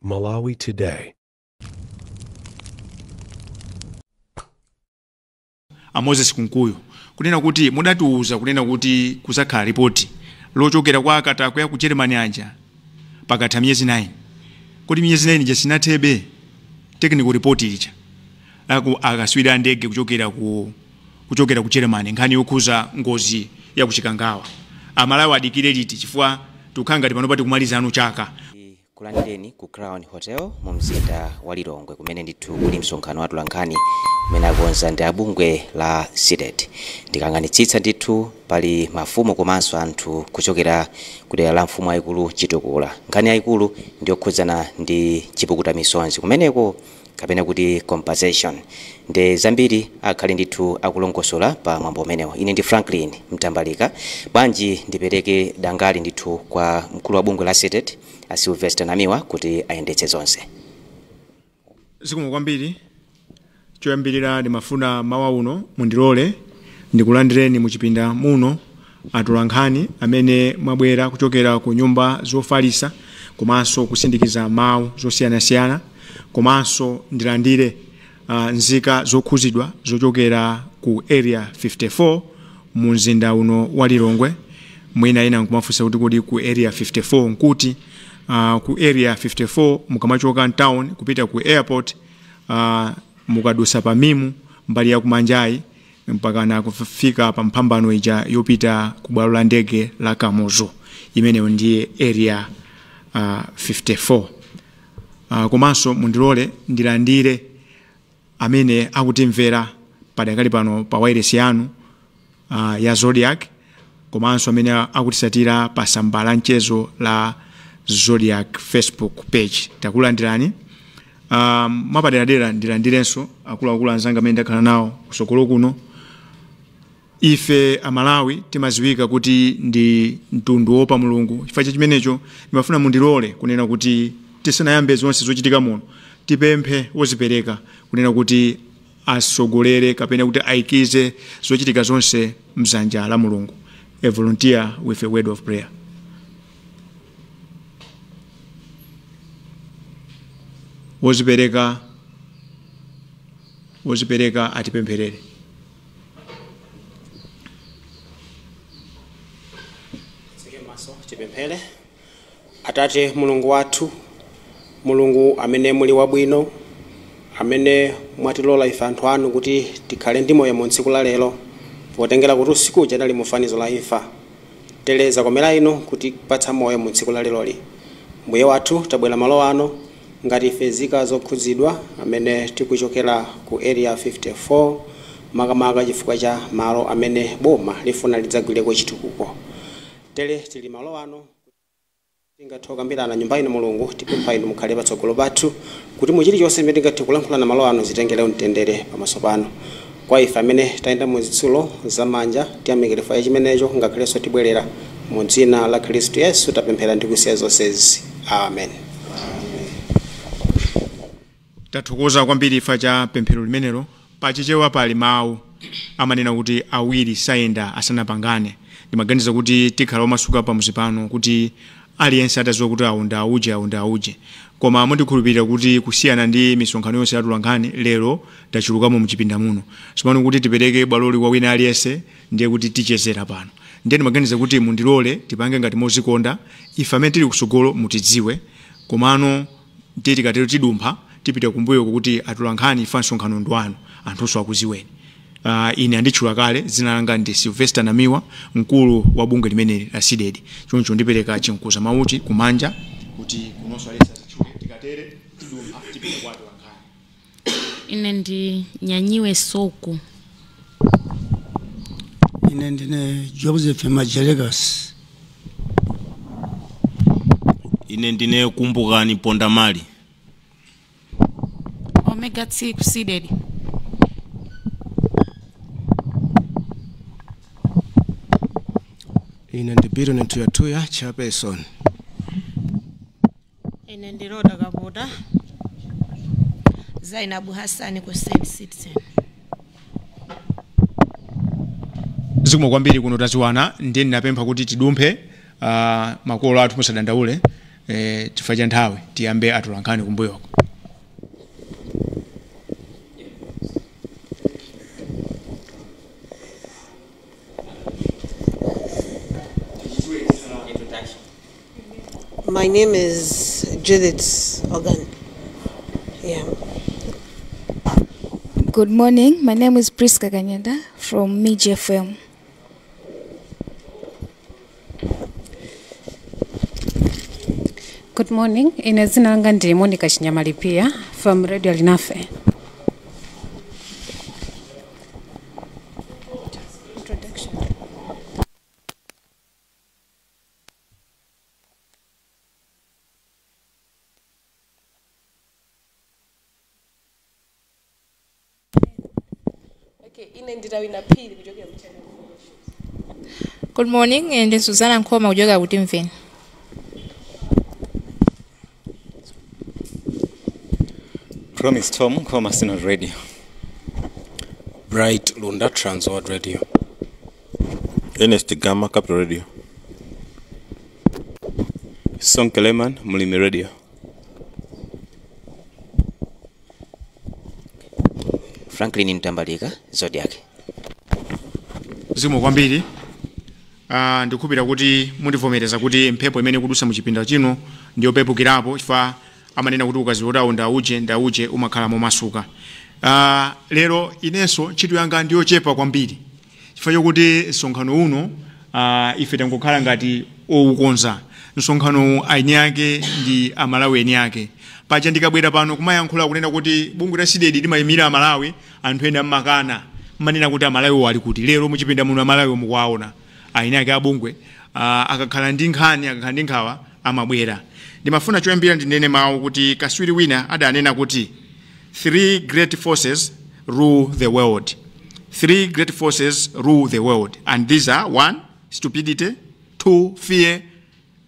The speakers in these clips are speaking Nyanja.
Malawi Today. Moses Kunkuyu kunena kuti mudatiuza kunena kuti kuzakhala ripoti lochokera kwa akatakwe ku Germany anja pakatha miyezi 9 kuti miyezi 9 jasinathebe technical report icha aku akaswira ndege kuchokera ku Germany nkhani yokhuza ngozi ya kuchikangawa Amalawi adikire liti chifukwa tukhanga ndi panopati kumaliza anu chaka kulandeni ku Crown Hotel mu mzinda wa Lilongwe kumene ndithu kuli msonkhano wa tulankhani umene akonza ndi abungwe la SIDET ndikang'anitsitsa ndithu pali mafumu komanso anthu kuchokera kudera la mfumu ayikulu Chitukula nkhani yayikulu ndiyokhudzana ndi chipukuta misonzi kumeneko kapena kuti compensation ndi zambiri akhali ndithu akulongosola pa mwambo umenewo. Ine ndi Franklin Mtambalika bwanji ndipereke dangali ndithu kwa mkulu wa bungwe la SIDET Sylvester Namiwa kuti ayendetse zonse. Zikomo kwambiri choyambirira ndimafuna mawa uno mundilole ndikulandireni muchipinda muno atolankhani amene mwabwera kuchokera ku nyumba zofalisa komanso kusindikiza mawu zosiyanasiyana komanso ndilandire nzika zokhuzidwa zochokera ku area 54 mu mzinda uno wa Lilongwe. Mwina ina nkumafunsa kuti kodi ku area 54 nkuti ku area 54 mukamachoka town kupita ku airport mukadusa pa Mimu mbali ya kumanjayi mpaka na kufika pa mphambano ija yopita ku bwalo la ndege la Kamuzu imeneyo ndiye area 54. Komanso mundilole ndilandire amene akutimvera padakali pano pa wireless yanu ya Zodiac komanso amene akutisatira pa samba la mchezo la Zodiac Facebook page. Takulandirani mapaderadera ndilandirenso akuluakulu anzanga amene ndakhala nawo kusokolo kuno. Ife Amalawi timaziwika kuti ndi mtundu wopa Mulungu. Chifukwa chimenecho ndimafuna mundilole kunena kuti tisanayambe zonse zochitika muno tipemphe wozipereka kunena kuti asogolere kapena kuti aikize zochitika zonse mzanja la Mulungu. A volunteer with a word of prayer. Wozipereka atipempherere. Tipemphere. Atate Mulungu wathu, Mulungu amene muli wabwino, amene mwatilola ife anthu anu kuti tikhale ndi moyo mu tsiku la lero potengera kuti usiku uja dali mufanizo la imfa. Teleza komera ino kuti patsa moyo mu tsiku la lero li. Mbuye wathu tabwera malo ano ngati ife zika zokhuzidwa amene tikuchokera ku area 54 makamaka chifukwa cha malo amene boma lifuna lidzagwireko chitukuko. Tili malo ano tingathoka mbirana nyumba ino Mulungu tipempha inu mukhale patsogolo pathu kuti muchiti chonse mmene tingathe kulankhulana malo ano zitengere mtendere pamaso pano. Kwa ife amene tayenda mu zitsulo zamanja tiyamikire fa chimenecho ngakhalenso tibwerera mu dzina la Khristu Yesu tapemphera ndi kusiya zonsezi. Amen. Tathokoza kwambiri ifa cha pemphero limenelo pachichewa pali mawu amanena kuti awiri sayenda asanapangane. Ndimaganiza kuti tikhala omasuka pa muzipano kuti aliyense ataziwa kuti aunda auje koma mundikhulupirira kuti kusiyana ndi misonkhano yonse yatulankhani lero tachulukamo muchipinda muno simano kuti tipereke bwaloli kwa wina aliyense ndiye kuti tichezera pano. Ndiye ndimaganiza kuti mundilole tipange ngati mozikonda ife amene tili kusogolo mutidziwe komano tikatero tidumpha tipita kumbuyo kuti atulankhani ifa msonkhano ndwanu anthunso akuziweni. Ine anditchula kale dzina langa ndi Sylvester Namiwa mkulu wa bungwe limene la SIDET. Choncho ndipereka chinkuza mauchi kumanja kuti kunonso alesa zichule tikatere tidumpha tipita kwa atulankhani. Ine ndi Nyanyiwe Soko. Ine ndine Joseph Majelegas. Ine ndine Kumbukani Pondamali. Omega T ku SIDET. Ine ndi Biro Ntuyatuya chairperson. Ine ndi Roda Kabuda. Zainabu Hassan ku Saint Citizen. Zikomo kwambiri kuno taziwana ndiye ndinapempha kuti tidumphe makolo athu musadandaule chifukwa cha nthawi tiyambe atolankhani kumbuyoko. My name is Judith Ogan. Yeah. Good morning. My name is Priska Kanyada from Miji FM. Good morning. Inazina langa ndi Monica Chinyamalipia from Radio Linafe. Good morning, and Susanna Nkoma kujoga Utimveni. Promise Tom Nkoma Sinod Radio. Bright Lunda Transworld Radio. Ernest Gama Capital Radio. Song Keleman Mulimi Radio. Franklin Mtambalika Zodiac. Zikomo kwambiri. Ndikupira kuti mundivomereza kuti mphepo imene kudusa mu chipinda chino ndiyo pepukirapo chifukwa amanena kuti ukazilota ndauje umakhala momasuka. Lero inenso ntchito yanga ndiyo chepa kwambiri chifukwa chokuti msonkhano uno ife tangokhala ngati oukonza. Msonkhano aini yake ndi Amalawi eni yake. Pacha ndikabwera pano kumayankhula kunena kuti bungwe la SIDED limayimira Amalawi, anthu ena mmakana manena kuti Amalawi wali kuti. Lero muchipinda muno Amalawi mukuwaona aini yake abungwe akakhala ndi nkhani akakhala ndi nkhawa amabwera. Ndimafuna choyambira ndinene mawu kuti kaswiri wina adanena kuti 3 great forces rule the world. 3 great forces rule the world, and these are 1 stupidity, 2 fear,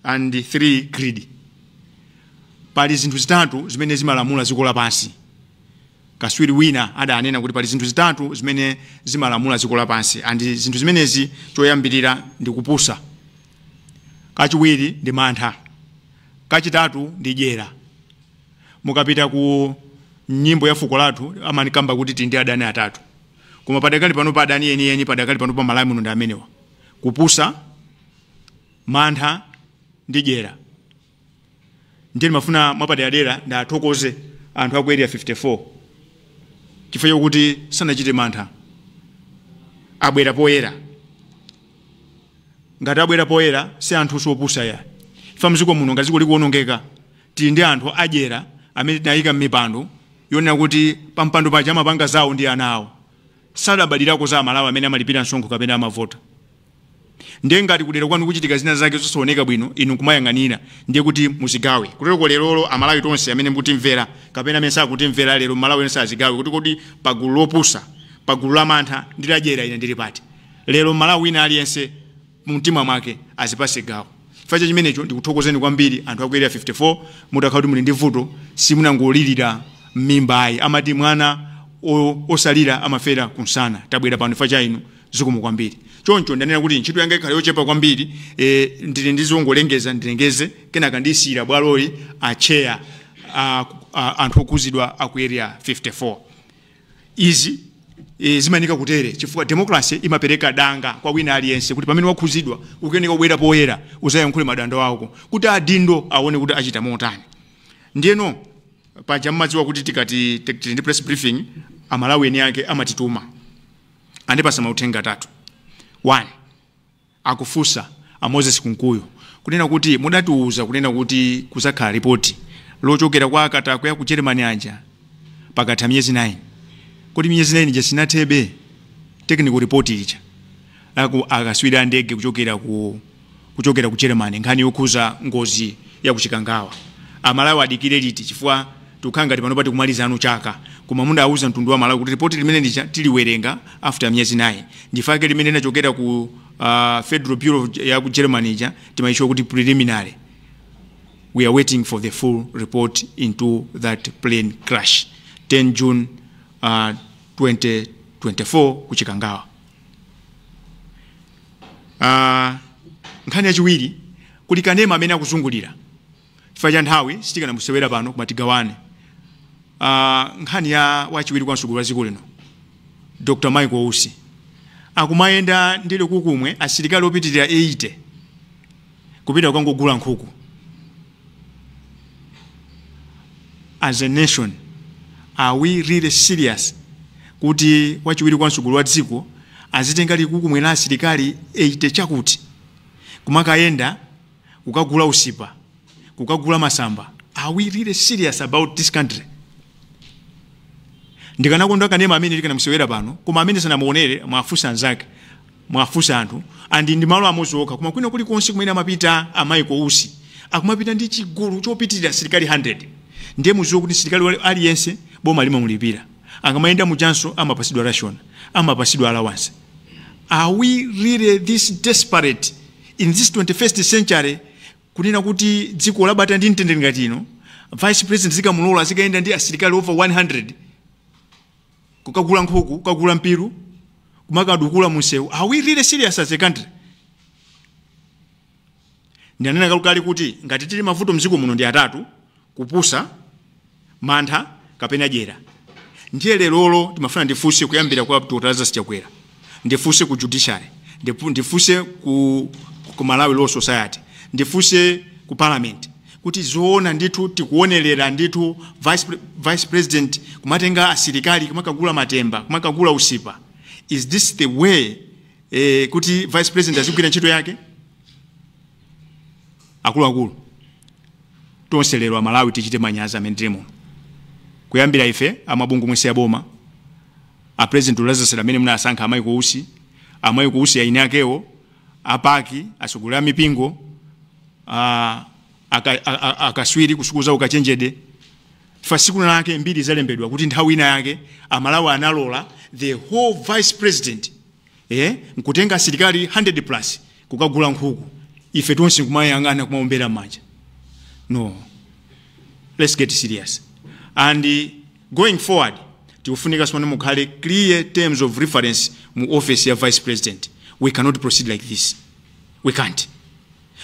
and 3 greed. Pali zinthu zitatu zimene zimalamula dziko lapansi. Kaswiri wina adanena kuti pali zinthu zitatu zimene zimalamula dziko lapansi, and zinthu zimenezi choyambirira ndi kupusa, kachiwiri ndi mantha, kachitatu ndi dyera. Mukapita ku nyimbo ya fuko lathu amanikamba kuti tindi adani atatu, koma padakali pano pa adani eni padakali pano pa Malawi muno ndi amenewa: kupusa, mantha ndi dyera. Ndiye mafuna mwapadera ndathokoze anthu aku area 54 chifukwa chokuti sanachite mantha, abwera poyera. Ngati abwera poyera si anthu sopusa ya. Ifa mziko muno ngaziko likuonongeka tili ndi anthu adyera amene tinayika m'mipando yonena kuti pampando paja amapanga zawo ndi ana awo, sadabadilako za Amalawi amene amalipira msonkho kapena amavota. Ndiye ngati kudera kwanu kuchitika zina zake zosaoneka bwino inu kumayang'anira, ndiye kuti muzigawe. Kutero lero Amalawi tonse amene mukutimvera kapena amene sakutimvera lero Malawi onse azigawe kuti kodi pagulu lopusa, pagulu la mantha ndi la dyera ine ndili pati. Lero Malawi ina aliyense mumtima mwake azipase gawo. Facha chimenecho ndikuthokozeni kwambiri anthu aku area 54. Mutakhala kuti muli ndi vuto simunangolirira m'mimbayi, amati mwana osalira amafera kunsana. Tabwera pano facha inu zikomo kwambiri. Choncho ndanena kuti ntchito yanga ikhale yochepa kwambiri, ndili ndizongolengeza ndilengeze kenaka ndisira bwaloli acheya anthu okuzidwa aku area 54. Izi zimanika kutere chifukwa democracy imapereka danga kwa wina aliyense kuti pamene wakhuzidwa ukuyeneka kubwera poyera uzayankhule madando ako kuti adindo aone kuti achita motani. Ndiyeno paja mmadziwa kuti tikati ndi press briefing Amalawi eni yake amatituma andipasa mauthenga atatu. 1 akufusa Moses Kunkuyo kunena kuti mudatiuza kunena kuti kuzakhala ripoti lochokera kwa akatako ya ku Germany aja pakatha miyezi 9. Kuti miyezi 9 ija sinathebe technical report ija akaswira ndege kuchokera ku Germany nkhani yokhuza ngozi ya kuchikangawa. Amalawi adikire liti chifukwa tukhanga tipano pati kumaliza anu chaka, koma munda auza mtundu wa Malawi kuti report limene tiliwerenga after miyezi 9 ndifake limene linachokera ku Federal Bureau ya ku Germany ija timaisho kuti preliminary. We are waiting for the full report into that plane crash 10 June 2024 kuchikangawa. Nkhani yachiwiri kuti kanema amene akuzungulira chifukwa cha nthawi sitikanamusewera pano koma tigawane. Nkhani ya wachiwiri kwa mtsogoleri wa dziko lino Dr. Michael Ousi akumayenda ndilo kukumwe asilikali opitirira 80 kupita kukagula nkhuku. As a nation, are we really serious kuti wachiwiri kwa mtsogoleri wa dziko azitenga likukumwe la asilikali 80 chakuti kumakayenda kukagula usipa kukagula masamba? Are we really serious about this country? Ndikanakonda kanema amene tikanamusewera pano koma amene sanamuonere mwafusa anzake mwafusa anthu andi ndi malo amozoka koma kwina kuli konse kumene amapita Michael Ousi akumapita ndi chigulu chopitirira asilikali 100. Ndiye muziwo kuti asilikali aliyense boma limamulipira akamayenda muchanso amapasidwa ration amapasidwa allowance. Are we really this desperate in this 21st century kunena kuti dziko labata ndi mtendere ngati ino vice president zikamulola zikaenda ndi asilikali over 100 kukagula nkhuku kukagula mpiru kumakadukula munsewu? Are we really serious as a country? Ndianena kalukali kuti ngati tili mavuto mdziko muno ndi atatu: kupusa, mantha kapena jera. Ndiye lero timafuna ndifunse kuyambira kwa Dr. Chakwera, ndifunse ku judiciary, ndifunse ku Malawi Law Society, ndifunse ku parliament kuti zoona ndithu tikuonerera ndithu vice president kumatenga asilikali kumakagula matemba kumakagula usipa. Is this the way kuti vice president azigwira ntchito yake? Akuluakulu tonse lero Malawi tichite manyazi amene timo kuyambira ife amabungu mwese ya boma a president Lazarus amene munasankha Michael Ousi aine akewo apaki asogolera mipingo akaswiri kusukuza ukachenjede. Fasiku lake mbiri zalembedwa kuti nthawi ina yake Amalawi analola the whole vice president nkutenga asilikali 100 plus kukagula nkhuku. Ife tonse kumayangana kumaombera manja. No, let's get serious. And going forward tikufunika sone mukhale clear terms of reference mu office ya vice president. We cannot proceed like this. We can't.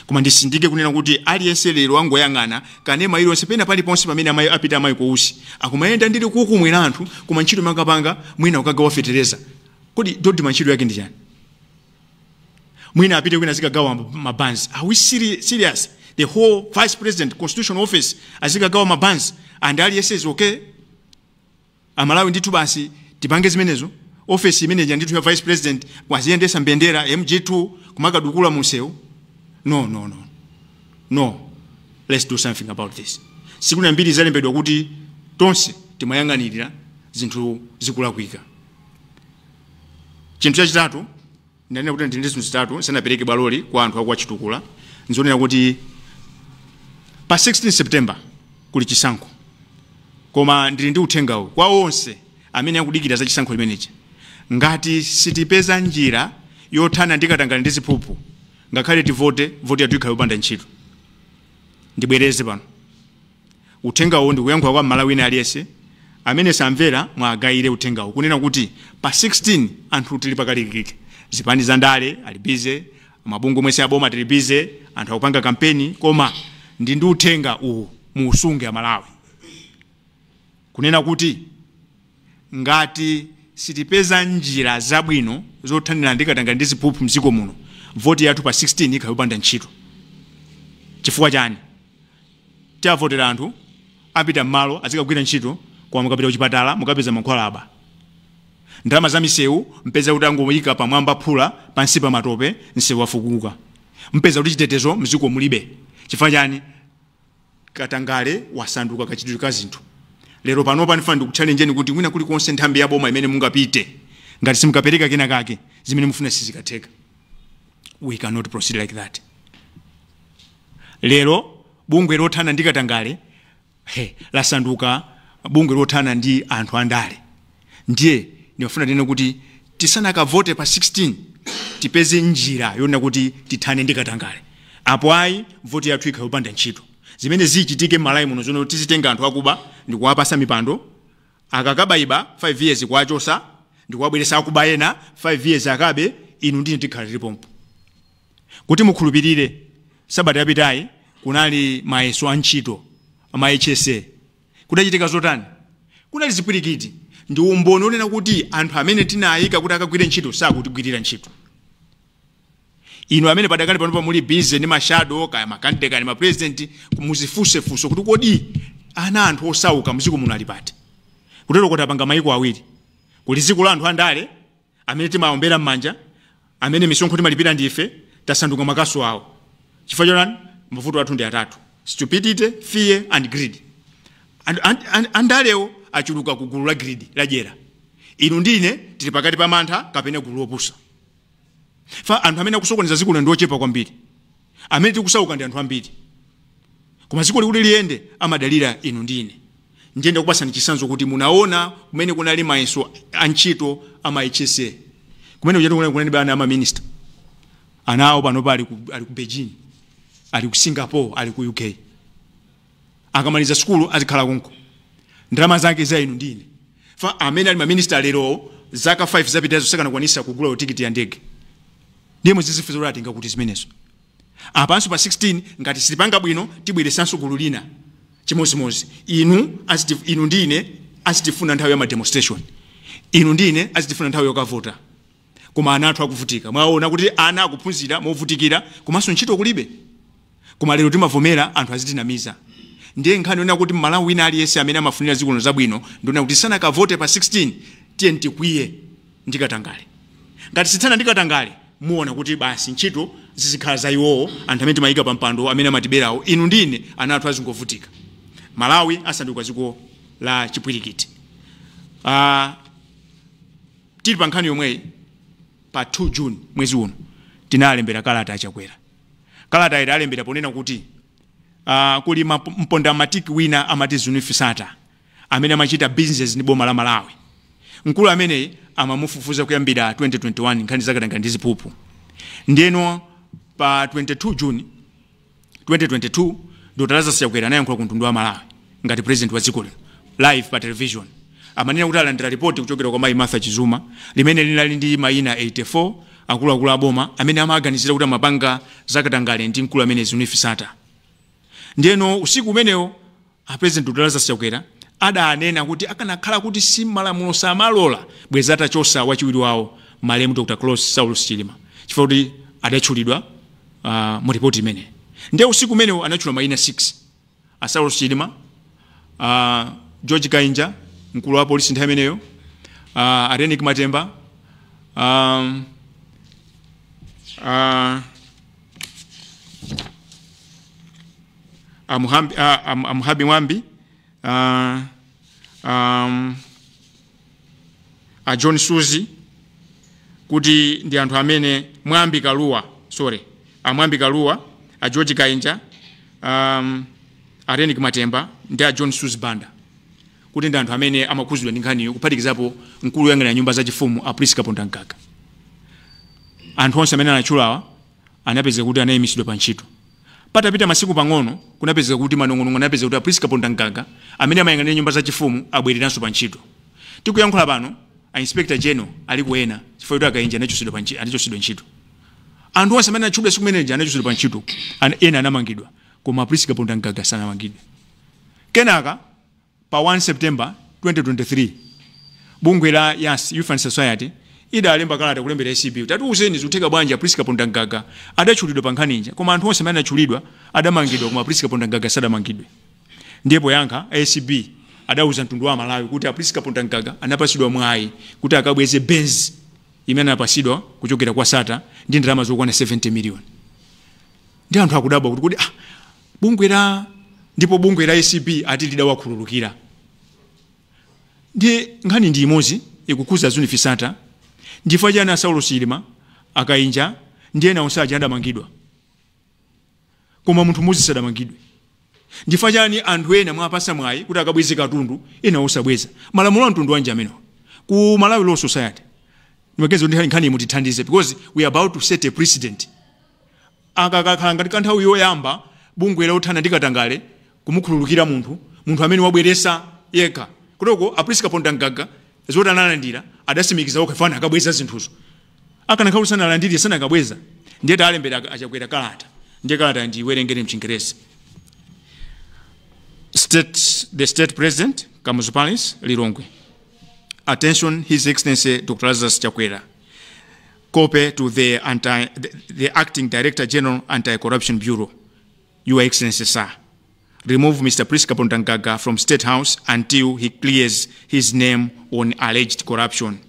Kuma ndisindike kunena kuti aliyense lero angoyangana kanema ilonse pena pali ponse pamene apita Michael Ousi akumayenda ndili kukumwe na anthu kuma ntchito makapanga mwina ukagawa fetereza. Kodi dodi mantchito yake ndi chani? Mwina apite kwina zikagawa mabands. Are we serious? The whole vice president constitutional office azikagawa mabands and aliyense is okay? Amalawi ndithu basi tipange zimenezo. Office imene ndithu ya vice president kwaziyendesa mbendera MG2 kumakadukula munsewu? No. Let's do something about this. Siku na mbiri zalembedwa kuti tonse timayang'anirira zinthu zikulakwika. Chinthu chachitatu ndanena kuti ndi zinthu zitatu sanapereke baloli kwa anthu akwa chitukula. Nzonena kuti pa 16 September kuli chisankho. Koma ndili ndi uthengawo kwa onse amene akudikira za chisankho limenechi. Ngati sitipeza njira yothana ndikatangana ndi ziphuphu ngakhale tivote yathu ikhale yopanda ntchito. Ndibwereze pano uthengawo ndikuyankhula kwa Malawi ina aliyense amene samvera mwagayire uthengawo kunena kuti pa 16 anthu tili pakalikike. Zipani za ndale ali bize, mabungu mwese aboma tili bize, anthu akupanga kampeni. Koma ndi uthenga uwu muusunge a Malawi kunena kuti ngati sitipeza njira zabwino zothanira ndikatangana ndi ziphuphu mdziko muno, vote yathu pa 16 ikhale yopanda ntchito. Chifukwa chani? Tiavotera anthu apita mmalo azikagwira ntchito kwa mukapita kuchipatala mukapeza mankhwalaba. Ndalama za misewu mpeza kuti angoyika pamwamba phula pansi pa matope nsewu afukuka. Mpeza kuti chitetezo mdziko mulibe. Chifukwa chani? Katangale wasanduka kachitidwe ka zinthu. Lero pano panifana ndikuchallengeni kuti mwina kuli konse nthambi ya boma imene mungapite ngati simukapereka kena kake zimene mufuna sizikatheka. We cannot proceed like that. Lero bungwe lothana ndi katangale lasanduka bungwe lothana ndi anthu andale. Ndiye ndifuna nene kuti tisanaka vote pa 16 tipeze njira yona kuti tithane ndi katangale. Apo ayi vote yathu ikhale yopanda ntchito. Zimene zichitike Malawi muno zono tizitenga anthu akuba ndikuwapasa mipando akakabayiba 5 years kwachosa ndikuwabweresa akuba ena 5 years akabe inu ndine tikhalire pompo. Kuti mukhulupirire sabata yapitayi kunali mayeso a ntchito ama HSA kudachitika zotani kunali zipwirikiti ndi umboni onena kuti anthu amene tinayika kuti akagwire ntchito sakutigwirira ntchito. Inu amene padakali pano muli busy ndi mashado kaya makandidate kaya mapresident muzifunsefunso kuti kodi ana anthu osauka mdziko muno ali pati. Kutero kuti apanga mayiko awiri. Kuli dziko la anthu andale amene timaombera m'manja amene misonkho timalipira ndife tasanduka makaso awo. Chifukwa chonani mavuto athu ndi atatu: stupidity, fear and greed. Andalewo achuluka ku gulu la greed lajera. Inu ndine tili pakati pa mantha kapena gulu lopusa. Fa anthu amene akusokoneza dziko lino ndi ochepa kwambiri. Amene tikusauka ndi anthu ambiri. Koma dziko likuli liyende amadalira inu ndine. Ndiyenda kupasani chisanzo kuti munaona kumene kunali mayeso a ntchito ama HSA. Kumene kuchatu kunali bana ama minister. Anawo pano pali ku Beijing, ali ku Singapore, ali ku UK. Akamaliza skulu azikhala konko. Ndalama zake za inu ndine. Fa amene ali ma minister lero zaka 5 zapitazo sakana kwanisa kugula tikiti ya ndege. Ndiye muzizifuzo lati ngakuti zimenezo. Apanso pa 16 ngati silipanga bwino tibweresanso gulu lina. Chimozimozi inu ndine azitifuna nthawi ya ma demonstration. Inu ndine azitifuna nthawi yokavota. Koma ana athu akuvutika. Mwaona kuti ana akuphunzira movutikira komanso ntchito kulibe. Koma lero timavomera anthu azitinamiza. Ndiye nkhani yona kuti Malawi wina aliyense amene amafunira dziko lino zabwino ndiona kuti sana kavote pa 16 tiye ntikwiye ndikatangale. Ngati sitsana ndikatangale muona kuti basi ntchito zizikhala za iwowo anthu amene timayika pa mpando amene amatiberawo. Inu ndine ana athu azingovutika. Malawi asanduka dziko la chipwirikiti. Tili pa nkhani yomweyi pa 2 June mwezi uno tinalembera kalata achakwera. Kalata ida alembera ponena kuti kuli mponda matiki wina amati Zunifisata amene amachita business ni boma la Malawi. Mkulu amene amamufufuza kuyambira 2021 nkhani zakatanga ndi zipupu. Ndiyeno pa 22 June 2022 Dr. Chakwera naye ku mtundu wa Malawi ngati president wa dziko lino live pa television. Amanena kuti alandira report kuchokera kwa Mai Martha Chizuma limene linali ndi mayina 84 akuluakulu aboma amene amaganizira kuti amapanga zakatangale ndi mkulu amene Zunifisata. Ndiyeno usiku umenewo president Dr. Chakwera adanena kuti akanakhala kuti si malamulo samalola bweza atachosa wachiwiri wawo malemu Dr. Klaus Saulus Chilima chifukwa kuti adatchulidwa mu report imene. Ndiye usiku umenewo anachula mayina 6 a Saulus Chilima, George Kainja mkulu wa polisi nthawi imeneyo, Arenik Matemba, Muhabi Mwambi, John Suzi kuti ndi anthu amene Mwambi Kaluwa Mwambi Kaluwa, George Kainja, Arenik Matemba ndi John Suzi Banda kuti ndi anthu amene amakhuzidwa ndi nkhaniyo kuphatikizapo mkulu yang'anira nyumba zachifumu a Priska Pondankaka. Anthu onse amene anachulawa anapeza kuti anayimisidwa pa ntchito. Patapita masiku pang'ono kunapezeka kuti manong'onong'o anapeza kuti a Priska Pondankaka amene amayang'anira nyumba zachifumu abwereranso pa ntchito. Tikuyankhula pano a Inspector General ali kuena chifukwa kuti Akainja anachosidwa ntchito. Anthu onse amene anachudwa siku imeneyi anachosidwa pa ntchito ena anamangidwa koma Priska Pondankaka sanamangidwe. Kenaka pa 1 September 2023 bungwe la YAS Youth and Society idalemba kalata kulembera ACB tatiuzeni zikutheka bwanji Priska Pondankaka adatchulidwa pa nkhaninja koma anthu onse amene anachulidwa adamangidwa koma Priska Pondankaka sadamangidwe. Ndipo yankha ACB adauza mtundu wa Malawi kuti Priska Pondankaka anapasidwa mwayi kuti akabweze Benz imene anapasidwa kuchokera kwa SATA ndi ndalama zokwana 70 million. Ndi anthu akudabwa kuti bungwe la ACB ati lidawakhululukira. Ndi nkhani ndi imodzi ikukuza Zunifisata ndifa jana Saulus Chilima Akainja ndiye na onse adamangidwa koma munthu mmodzi sadamangidwe. Ndifa jani anthu ena mwapasa mwayi kuti akabweze katundu ena osabweza. Malamulo a mtundu wanje amene ku Malawi Law Society niwekezo ndi nkhani mutithandize because we are about to set a precedent. Akakhala ngati kanthawi yoyamba bungwe la uthana ndikatangale kumukhululukira munthu amene wabweresa yekha. Kutoko a Priska Pondankaka zoti analandira adasimikiza okafana akabweza zinthuzo. Akanakhalusana alandire sana akabweza. Ndiye talembera achakwera kalata. Ndiye kalata ndiwerengere mchingerezi. the State President, Kamuzu Palace, Lilongwe. Attention, His Excellency Dr. Lazarus Chakwera. Copy to the Acting Director General Anti-Corruption Bureau. Your Excellency, sir. Remove Mr. Prince Kapunda Nkaga from State House until he clears his name on alleged corruption.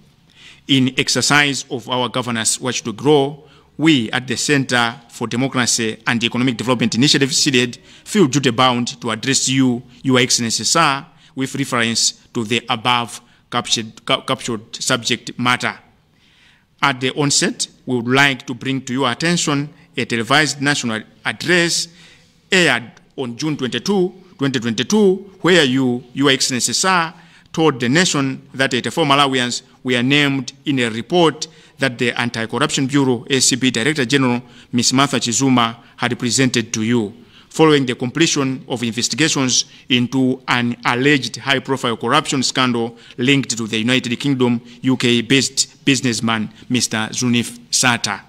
In exercise of our governance watch to grow, we at the Center for Democracy and Economic Development Initiative, CDED, feel duty bound to address you, Your Excellency, sir, with reference to the above captured subject matter. At the onset, we would like to bring to your attention a televised national address aired on June 22, 2022, where you, Your Excellency, sir, told the nation that 84 Malawians were named in a report that the Anti-Corruption Bureau, ACB Director General, Ms. Martha Chizuma, had presented to you, following the completion of investigations into an alleged high-profile corruption scandal linked to the United Kingdom, UK-based businessman, Mr. Zunif Sata.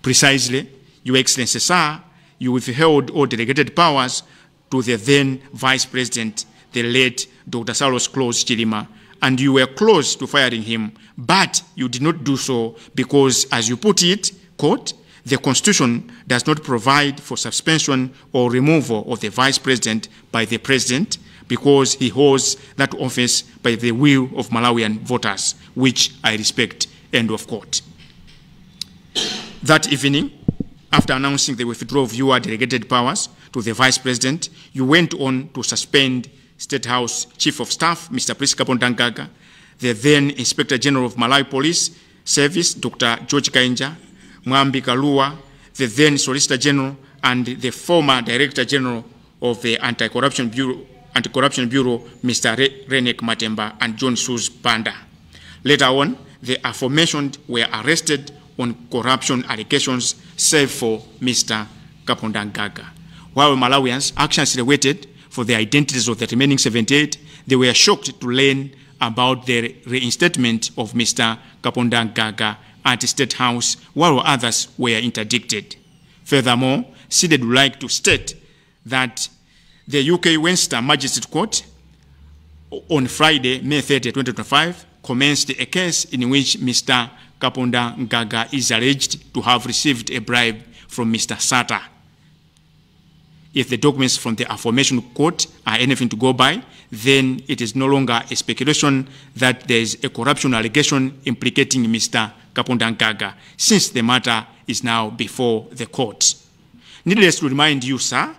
Precisely, Your Excellency, sir, you withheld all delegated powers to the then Vice President, the late Dr. Salos Claus Chilima, and you were close to firing him, but you did not do so because, as you put it, quote, the Constitution does not provide for suspension or removal of the Vice President by the President because he holds that office by the will of Malawian voters, which I respect, end of quote. That evening, after announcing the withdrawal of your delegated powers to the Vice President, you went on to suspend State House Chief of Staff, Mr. Prince Kapunda Nkaga, the then Inspector General of Malawi Police Service, Dr. George Kainja, Mwambi Kalua, the then Solicitor General, and the former Director General of the Anti-Corruption Bureau, Mr. Renek Matemba and John Suz Panda. Later on, the aforementioned were arrested on corruption allegations, save for Mr. Kapunda Nkaga. While Malawians anxiously waited for the identities of the remaining 78, they were shocked to learn about the reinstatement of Mr. Kapunda Nkaga at State House, while others were interdicted. Furthermore, CDED would like to state that the UK Westminster Magistrate Court on Friday, May 30, 2025, commenced a case in which Mr. Kapunda Nkaga is alleged to have received a bribe from Mr. Sata. If the documents from the aforementioned court are anything to go by, then it is no longer a speculation that there is a corruption allegation implicating Mr. Kapunda Nkaga, since the matter is now before the court. Needless to remind you, sir,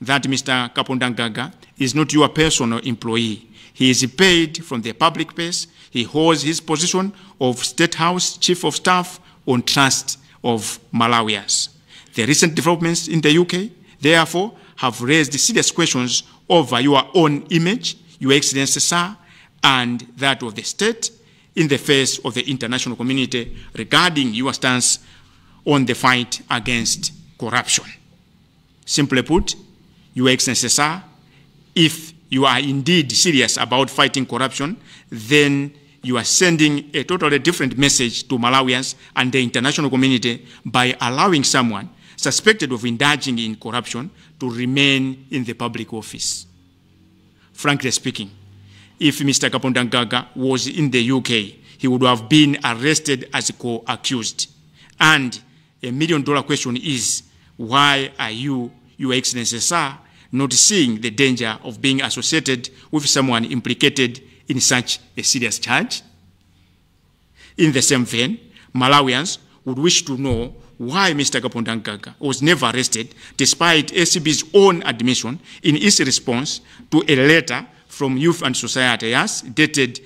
that Mr. Kapunda Nkaga is not your personal employee. He is paid from the public purse. He holds his position of State House Chief of Staff on trust of Malawians. The recent developments in the UK, therefore, have raised serious questions over your own image, Your Excellency, sir, and that of the state in the face of the international community regarding your stance on the fight against corruption. Simply put, Your Excellency, sir, if you are indeed serious about fighting corruption, then you are sending a totally different message to Malawians and the international community by allowing someone suspected of indulging in corruption to remain in the public office. Frankly speaking, if Mr. Kapunda Nkaga was in the UK, he would have been arrested as co-accused. And $1 million question is, why are you, Your Excellency, sir, not seeing the danger of being associated with someone implicated in such a serious charge? In the same vein, Malawians would wish to know why Mr. Kapunda Nkaga was never arrested despite ACB's own admission in its response to a letter from Youth and Society dated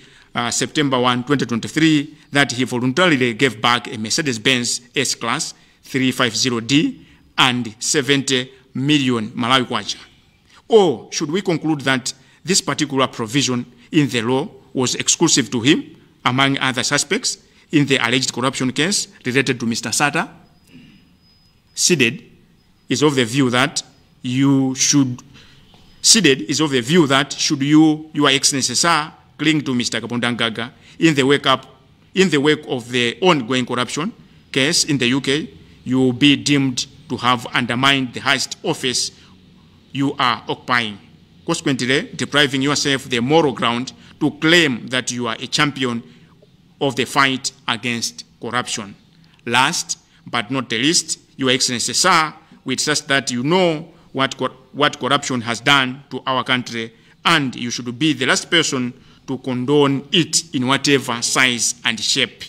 September 1, 2023, that he voluntarily gave back a Mercedes-Benz S-Class 350D and 70 million Malawi kwacha. Or should we conclude that this particular provision in the law was exclusive to him, among other suspects, in the alleged corruption case related to Mr. Sata? CDED is of the view that should you, Your Excellency, sir, cling to Mr. Kapunda Nkaga in the wake of the ongoing corruption case in the UK, you will be deemed to have undermined the highest office you are occupying. consequently depriving yourself the moral ground to claim that you are a champion of the fight against corruption. Last but not the least, Your Excellency, sir, we trust that you know what corruption has done to our country, and you should be the last person to condone it in whatever size and shape.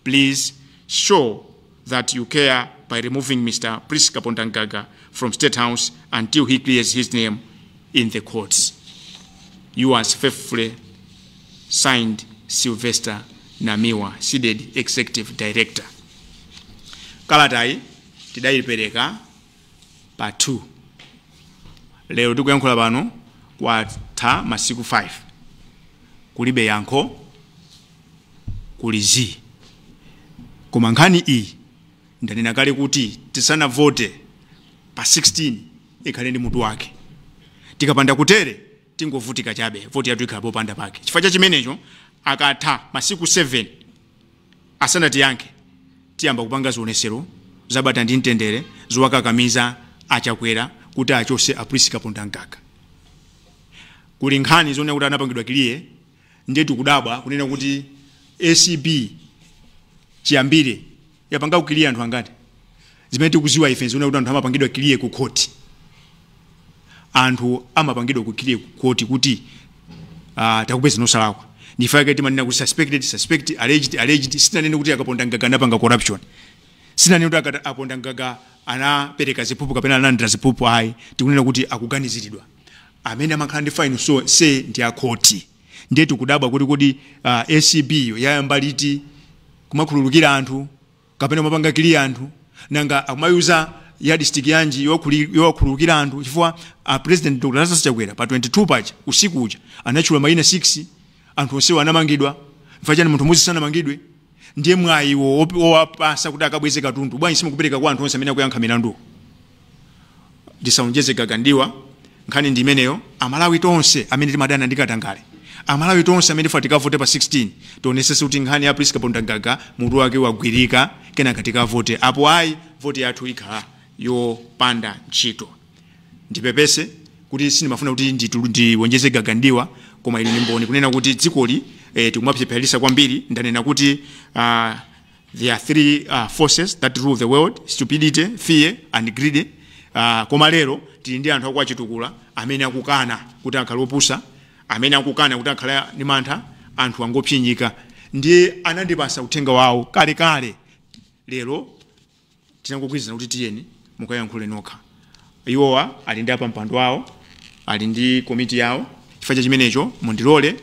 Please show that you care by removing Mr. Priska Pontangaga from State House until he clears his name in the courts. Yours faithfully, signed, Sylvester Namiwa, SEDED Executive Director. Kalatai tidaipereka pa 2. Leo tikuyankhula pano kwatha masiku 5. Kulibe yankho, kulizi. Koma nkhani iyi ndanena kale kuti tisana vote pa 16 ikhale ndi mutu wake. Tikapanda kutere tingovutika chabe, vote yathu ikhala popanda pake. Chifukwa cha chimenecho akatha masiku 7 asanati yankhe tiyamba kupanga zionesero zabata ndi mtendere zowakakamiza achakwera kuti achose a Priska Pontangaga. Kuli nkhani zone kuti anapangidwa kiliye ndetu kudabwa kunena kuti ACB chiyambire yapanga kukilia anthu angati. Zimene tikuziwa ife zone kuti anthu amapangidwa kiliye ku court. Anthu amapangidwa kukilie ku court kuti takupeza nosalakwa. Ndifake timanena kuti suspect, alleged, sinanene kuti akapondangaga anapanga corruption. Sinanene kuti apondangaga anapereka zipupu kapena analandira zipupu hayi. Tikunena kuti akuganiziridwa. Amene amakhala ndi fine so say ndi akhoti. Ndetu kudabwa kuti ACB yayamba liti kumakhululukira anthu kapena mapanga kili anthu nanga akumayuza ya district yanji yokhululukira anthu chifukwa President Dr. Lazarus Chakwera pa 22 pacha usiku uja anachula mayina 6 anthu onsewa anamangidwa. Mfachani munthu muzi sana mangidwe ndiye mwayiwo owapasa kuti akabweze katundu bwanji simukupereka kwa anthu onse amene akuyankha milandu. Ndisaonjeze gagandiwa nkhani ndi imeneyo amalawi tonse amene timadana ndi Katangale. Amalawi tonse amene fatika vote pa 16 tionesese kuti nkhani ya Priska Pontangaga mutu wake wagwirika kena katika vote apo ayi vote yathu ikhala yopanda ntchito. Ndipepese kuti sinimafuna kuti ndiwonjeze gagandiwa koma ili mboni kunena kuti dzikoli tikumapyephelisa kwambiri. Ndanena kuti there are 3 forces that rule the world: stupidity, fear and greed. Koma lero tili ndi anthu akwachitukula amene akukana kuti akhale opusa, amene akukana kuti akhale ndi mantha, anthu angopsinyika. Ndiye anandipasa uthenga wawo kale. Lero tinangogwirizana kuti tiyeni mukayankhule nokha. Iwowa ali ndi apampando wawo, ali ndi komiti yawo. Chifukwa cha chimenecho mundilole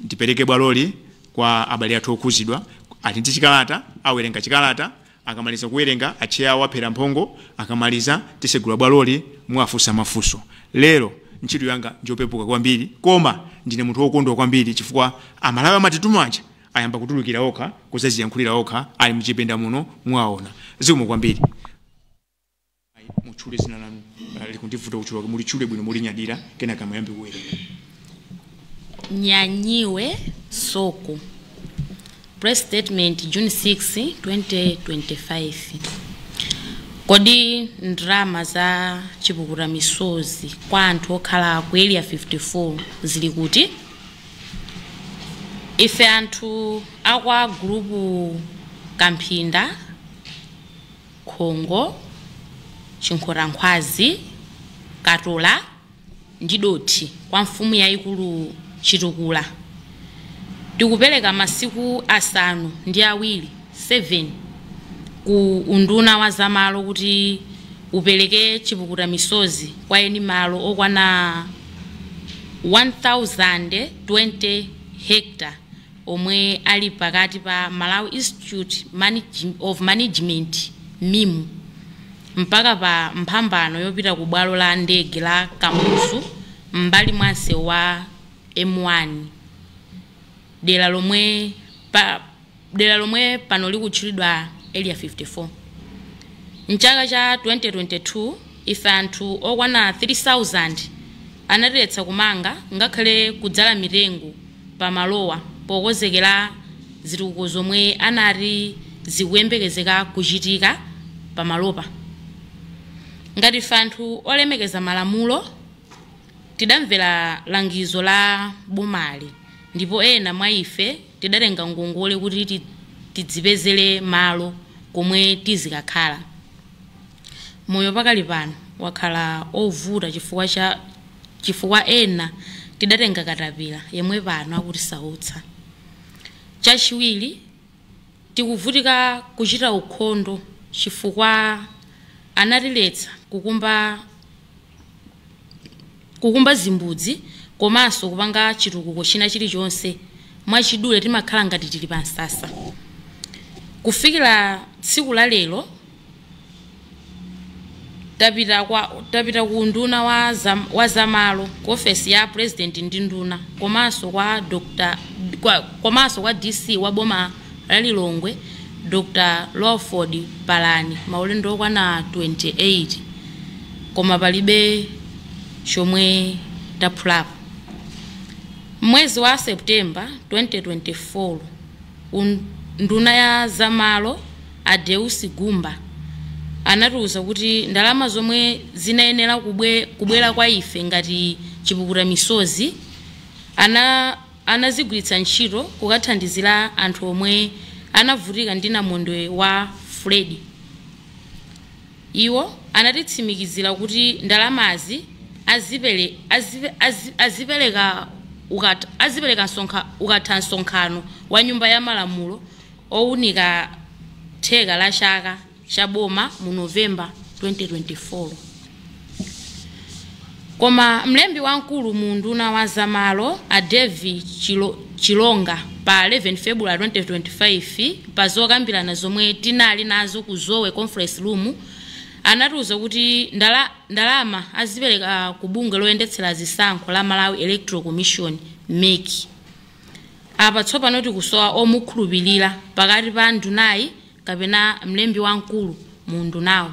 ndipereke bwaloli kwa abale athu okhuzidwa. Ali ndi chikalata, awerenga chikalata, akamaliza kuwerenga acheya waphera mphongo, akamaliza tisegula bwaloli mwafusa mafuso. Lero ntchito yanga njopepuka kwambiri koma ndine munthu wokondwa kwambiri chifukwa amalawi amatitumacha ayamba kutulukira okha kuzaziyankhulira okha ali mchipinda muno mwaona. Zikomo kwambiri. Muchule zina lanu likundivuta kuchula muli chule bwino muli nyadira kena kama yambe kuwerenga. Nyanyiwe Soko. Press statement June 6, 2025. Kodi ndrama za chipukura misozi kwa anthu okhala ku area 54 zili kuti? Ife anthu akwa grupu Kamphinda, Khongo, Chinkhora-Nkhwazi, Katola ndi Dothi kwa mfumu yayikulu Chitukula. Tikupereka masiku 7 ku unduna wa zamalo kuti upeleke chipukura misozi kwa eni malo okwana 1020 hectare omwe ali pakati pa Malawi Institute of Management MIMU mpaka pa mphambano yopita ku bwalo la ndege la Kamuzu mbali mwanse wa M1 dera lomwe pano likutchulidwa area 54. Mchaka cha 2022 ife anthu okwana 3000 anatetsa kumanga ngakhale kudzala mitengo pa malowa pokozekera zitukuko zomwe anati zikuyembekezeka kuchitika pa malopa. Ngati ife anthu olemekeza malamulo tidamvera langizo la bomali ndipo ena mwa ife tidatenga ngongole kuti tidzipezere malo komwe tizikakhala. Moyo pakali pano wakhala ovuta chifukwa ena tidatenga katapira yemwe pano akutisautsa. Chachiwiri tikuvutika kuchita ukhondo chifukwa anatiletsa kukumba zimbudzi komanso kupanga chitukuko china chilichonse mwachidule timakhala ngati tili pa msasa. Kufikira tsiku la lero tapita ku nduna wa zamalo ku ofesi ya president ndi nduna komanso kwa DC wa boma la Lilongwe Dr. Lawford Palani maulendo okwana 28 koma palibe chomwe taphulapo. Mwezi wa September 2024 nduna ya zamalo Adeus Gumba anatiuza kuti ndalama zomwe zinayenera kubwera kwa ife ngati chipukuta misozi anazigwiritsa ntchito kukathandizira anthu omwe anavutika ndi namondwe wa Fred. Iwo anatitsimikizira kuti ndalamazi azipereka ukatha msonkhano wa nyumba ya malamulo owunika theka la chaka cha boma mu November 2024. Koma mlembi wamkulu mu nduna wa zamalo a Devi Chilonga pa 11 February 2025 pa zokambirana zomwe tinali nazo ku Zowe Conference Room anatiuza kuti ndalama azipereka ku bungwe loyendetsera zisankho la Malawi Electoral Commission MEC. Apa tsopano tikusowa omukhulupirira pakati pa ndunayi kapena mlembi wamkulu mu ndunawo.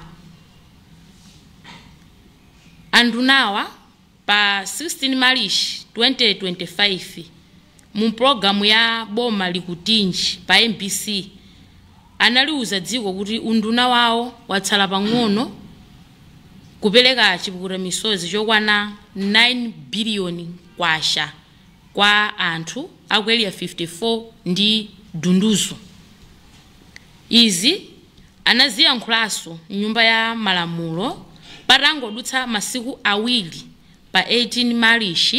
Andunawa pa 16 March 2025 mu programu ya boma likutinji pa MBC analiuza dziko kuti unduna wawo watsala pang'ono kupereka chipukuta misozi chokwana 9 billion kwacha kwa anthu aku area 54 ndi Dunduzo. Izi anaziyankhulanso nyumba ya malamulo patangodutsa masiku awiri pa 18 March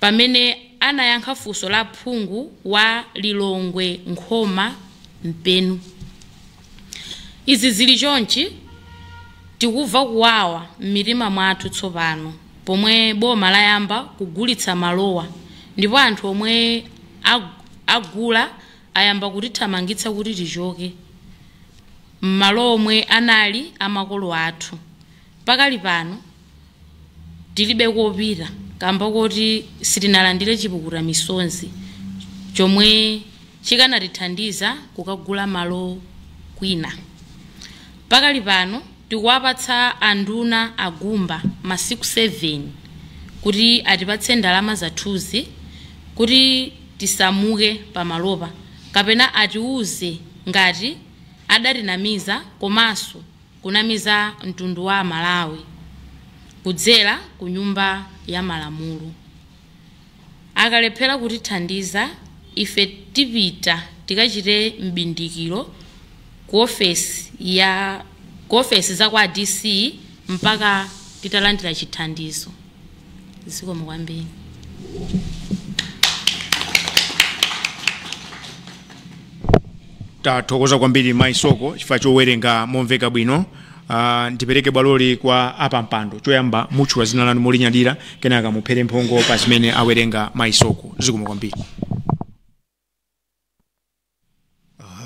pamene anayankha funso la phungu wa Lilongwe Nkhoma Mpenu. Izi zili chonchi tikuva kuwawa m'mitima mwathu tsopano pomwe boma layamba kugulitsa malowa ndipo anthu omwe agula ayamba kutithamangitsa kuti tichoke m'malo omwe anali amakolo athu. Pakali pano tilibe kopita kamba kuti sitinalandire chipukuta misozi chomwe chikanatithandiza kukagula malo kwina. Pakali pano tikuwapatsa anduna agumba masiku 7 kuti atipatse ndalama zathuzi kuti tisamuke pamalopa kapena atiuze ngati adatinamiza komanso kunamiza mtundu wa Malawi kudzera ku nyumba ya malamulo. Akalephera kutithandiza ife tipita tikachite mbindikiro ku ofesi za kwa DC mpaka titalandira chithandizo. Zikomo kwambiri. Tathokoza kwambiri Maisoko chifukwa chowerenga momveka bwino. Ndipereke bwaloli kwa apampando choyamba mutchula zina lanu molinyadira kenaka muphere mphongo pa zimene awerenga Maisoko. Zikomo kwambiri.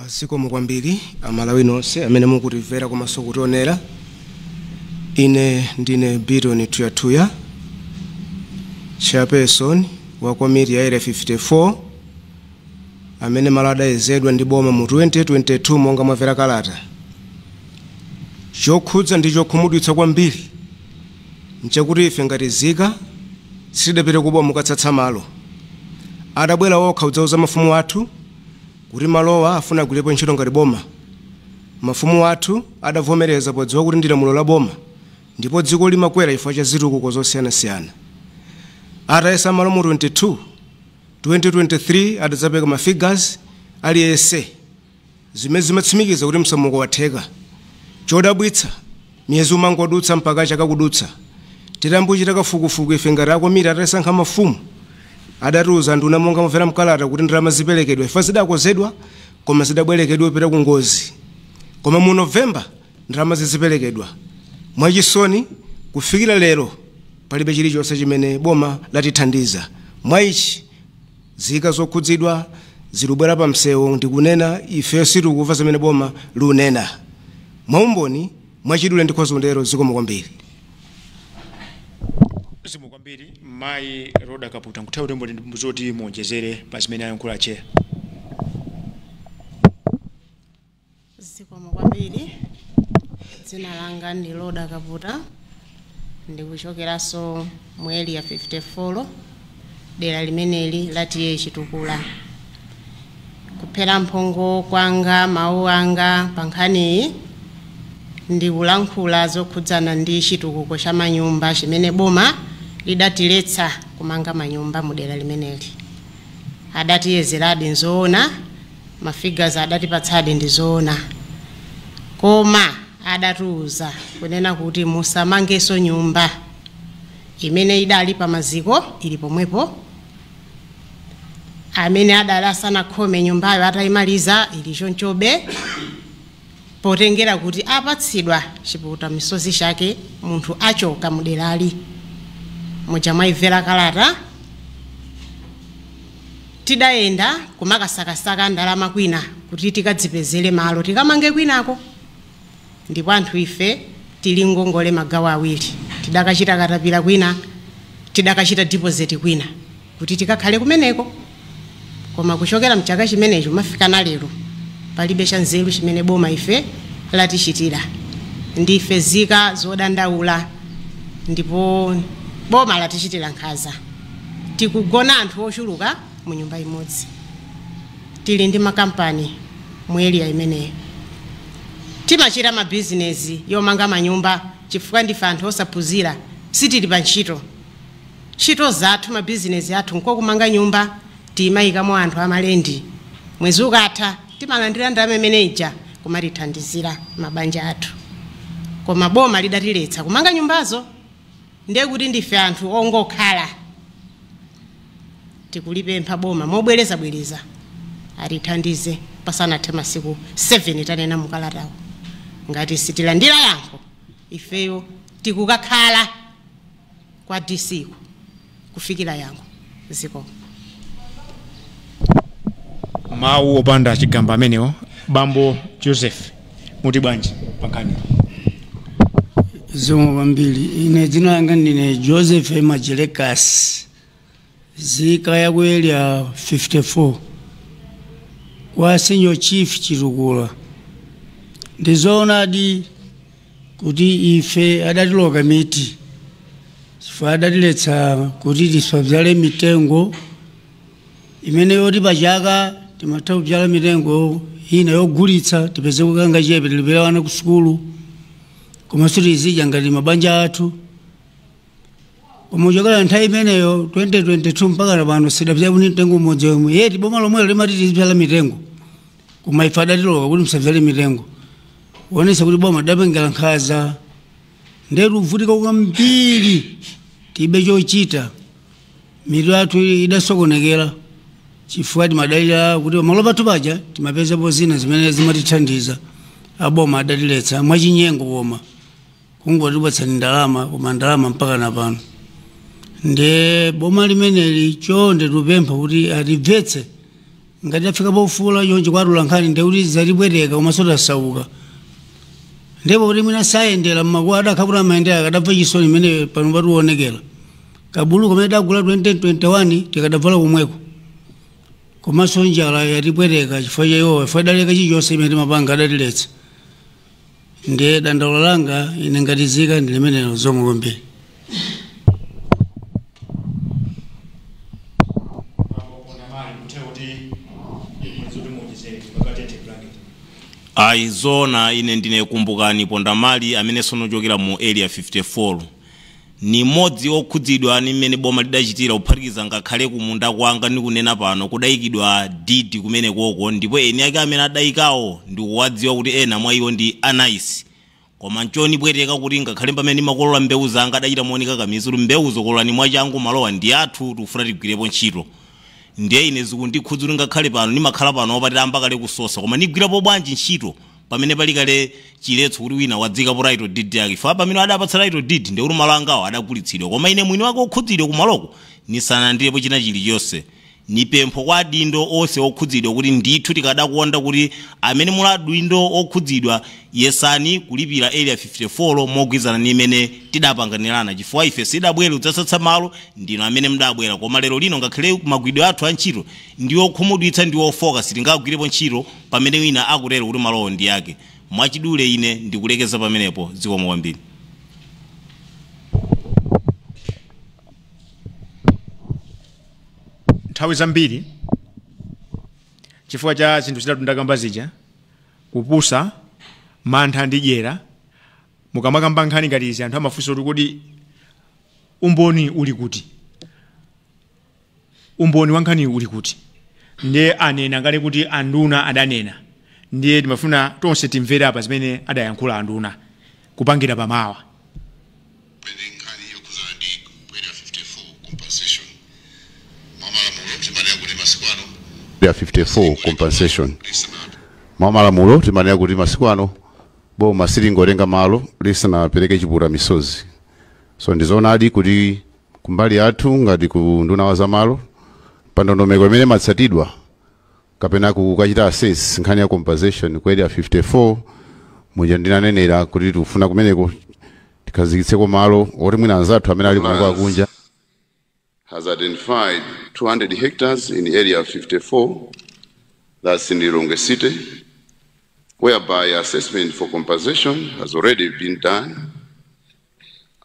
Zikomo kwambiri amalawi nonse amene mukutimvera komanso kutionera. Ine ndine Biron Tuyatuya, chairperson wa komiti ya area 54 amene malo adayezedwa ndi boma mu 2022 monga mwamvera kalata. Chokhudza ndi chokhumudwitsa kwambiri nchakuti ife ngati zika sitidapite kubwa mukatsatsa malo. Adabwera okha udzauza mafumu athu kuti malowa afuna kulepo ntchito ngati boma. Mafumu athu adavomereza podziwa kuti ndi lamulo la boma ndipo dziko limakwera chifukwa cha zitukuko zosiyanasiyana. Atayesa malo mu 2023 adadzapeka mafigures aliyense zimene zimatsimikiza kuti msamuko watheka. Chodabwitsa miyezi umangodutsa mpaka chaka kudutsa titambuchita kafukufuku ife ngati akomiti atasankha mafumu adatiuza nduna monga mvera mkalata kuti ndalama ziperekedwa ifa zidakozedwa koma zidabwerekedwa pita ku ngozi, koma mu November ndalama ziziperekedwa mwachisoni. Kufikira lero palibe chilichonse chimene boma latithandiza. Mwaichi zika zokhudzidwa zilubwera pa msewu ndikunena ife situkuva zimene boma lunena. Mwaumboni mwachidule ndikhozo ndero zikomo kwambiri. Zikomo kwambiri Mai Roda Kaputa nkuthawi utembo ndimuzoti muonjezere pa zimene ayankhula chair. Zikomo kwambiri. Dzina langa ndi Roda Kaputa ndikuchokeranso mu area 54 dera limeneli latiye Chitukula. Kuphera mphongo kwanga mawu anga pa nkhaniyi ndi kulankhula zokhudzana ndi chitukuko cha manyumba chimene boma lidatiletsa kumanga manyumba mu dera limeneli. Adatiyezeradi nzoona, mafigures adatipatsadi ndi zoona, koma adatiuza kunena kuti musamangeso nyumba imene idali pa maziko ili pomwepo, amene adali asanakhome nyumbayo atayimaliza ili chonchobe, potengera kuti apatsidwa chiputa misozi chake munthu achoka muderali. Muja mwaimvera kalata tidayenda kumakasakasaka ndalama kwina kuti tikadzipezere malo tikamange kwinako, ndipo anthu ife tili ngongole magawo awiri. Tidakachita katapira kwina, tidakachita deposit kwina kuti tikakhale kumeneko, koma kuchokera mchaka chimenecho mafika na lero palibe cha nzeru chimene boma ife latichitira. Ndife zika zodandaula, ndipo boma latichitira nkhaza. Tikugona anthu ochuluka mu nyumba imodzi. Tili ndi makampani mu area imeneyo. Timachita business yomanga manyumba chifukwa ndife anthu osaphunzira, sitili pa ntchito. Ntchito zathu business athu nkokumanga nyumba, timayikamo anthu amalendi. Mwezi ukatha timalandira ndalama imeneja kumatithandizira mabanja athu, koma boma lidatiletsa kumanga nyumbazo. Ndiye kuti ndife anthu ongokhala. Tikulipempha boma mobwereza atithandize pasanathe masiku 7 tanena mukalatawo. Ngati sitilandira yankho ifeyo tikukakhala kwa DC kufikira yankho. Zikomo. Mawu opanda chigamba amenewo. Bambo Joseph muti bwanji pankani. Zikomo kwambiri. Ine dzina langa ndine Joseph Majelekas, zika ya area 54 wa senior chief Chitukula. Ndizoonadi kuti ife adatiloka miti chifukwa adatiletsa kuti tisadzale mitengo imene yoti pachaka timatha kudzala mitengo ina yogulitsa tipeze kukanga chepe tilipera wana ku sukulu, koma sitizidya ngati mabanja athu. Koma kuchokera nthawi imeneyo 2022 mpaka pano sidapeza kuti mtengo umodzi omwe. Yeti boma lomwelo limati tizipyala mitengo, koma ife adatiloka kuti musadzale mitengo. Wonesa kuti boma lidapengera nkhaza. Ndetu kuvutika kwambiri tibe chochita. Mitu yathu idasokonekera chifukwa timadalira kuti malo pathu paja timapezapo zina zimene zimatithandiza. Aboma adatiletsa mwachinyengo boma kungotipatsa ndalama, koma ndalama mpaka napano. Nde boma limeneli chonde tupempha kuti atimvetse ngati afika pofula chonje kwatula nkhani nde kuti zatibwereka koma sotasauka. Ndipo kuti mwina sayendera mmakwada akhakuti amayendera akadabva chisoni imene pano patiwonekera. Kabulu kumene dagula 2021 tikadavala kumweko, komanso njala yatibwereka chifukwa cha iwowa chifukwa idaleka chilichonse imene timapanga adatiletsa. Ndiye dandaulo langa ine ngati zika ndi limenelo. Zikomo kwambiri. Aizona ine ndine kumbukani pondamali amene sonochokera mu area 54 ni modzi okhudzidwa ni mmene boma lidachitira kuphatikiza ngakhale kumunda kwanga ndi kunena pano kudayikidwa didi kumene koko ndipo eni ake amene adayikawo ndi kuwadziwa kuti ena mwa iwo ndi anaisi koma nchoni bwereka kuti ngakhale pamene makolola mbewu zanga adachita monika kamizulu mbewu zokolani mwachangu malowa ndi athu tikufuna tigwirepo ntchito ndiye ine zikundikhudzula ngakhale pano nimakhala pano opatira mpakale kusosa koma nigwirapo bwanji ntchito pamene pali kale chiletso kuti wina wadzikapo title deed yake fa pamene adapatsa title deed ndi kuti malo angawo adagulitsidwa koma ine mwini wake okhudzidwa kumaloko nisanandirepo china chilichonse ni pempho kwa adindo onse okhudzidwa kuti ndithu tikadakuonda kuti amene muli adindo okhudzidwa yesani kulipira area 54 mogwizana ni imene tidapanganirana chifukwa ife sidabwera kudzasatsa malo ndino amene mdabwera koma lero lino ngakhale magwidwe athu a ntchito ndi okhumudwitsa ndi ofoka sitingagwirepo ntchito pamene wina akutero kuti malowo ndi yake mwachidule ine ndikulekeza pamenepo zikomo kwambiri. nthawi zambiri chifukwa cha zinthu zitatu ndakamba zija kupusa mantha ndi dyera mukamakamba nkhani ngati izi anthu amafunsa kuti umboni uli kuti umboni wa nkhani uli kuti ndiye anena ngati kuti anduna adanena ndiye timafuna tonse timvere apa zimene adayankhula anduna kupangira pamawa. Ya 54 compensation mwamalamulo timanena kuti masiku ano boma silingotenga malo lisanapereke chipura misozi so ndizoonadi kuti kumbali athu ngati ku nduna wa zamalo pa ndondomeko imene matsatidwa kapena kukachita assess nkhani ya compensation ku area 54 muja ndinanenera kuti tikufuna kumeneko tikhazikitseko malo oti mwina anzathu amene ali kumako akunja has identified 200 hectares in area 54, that's in Lilongwe City, whereby assessment for compensation has already been done,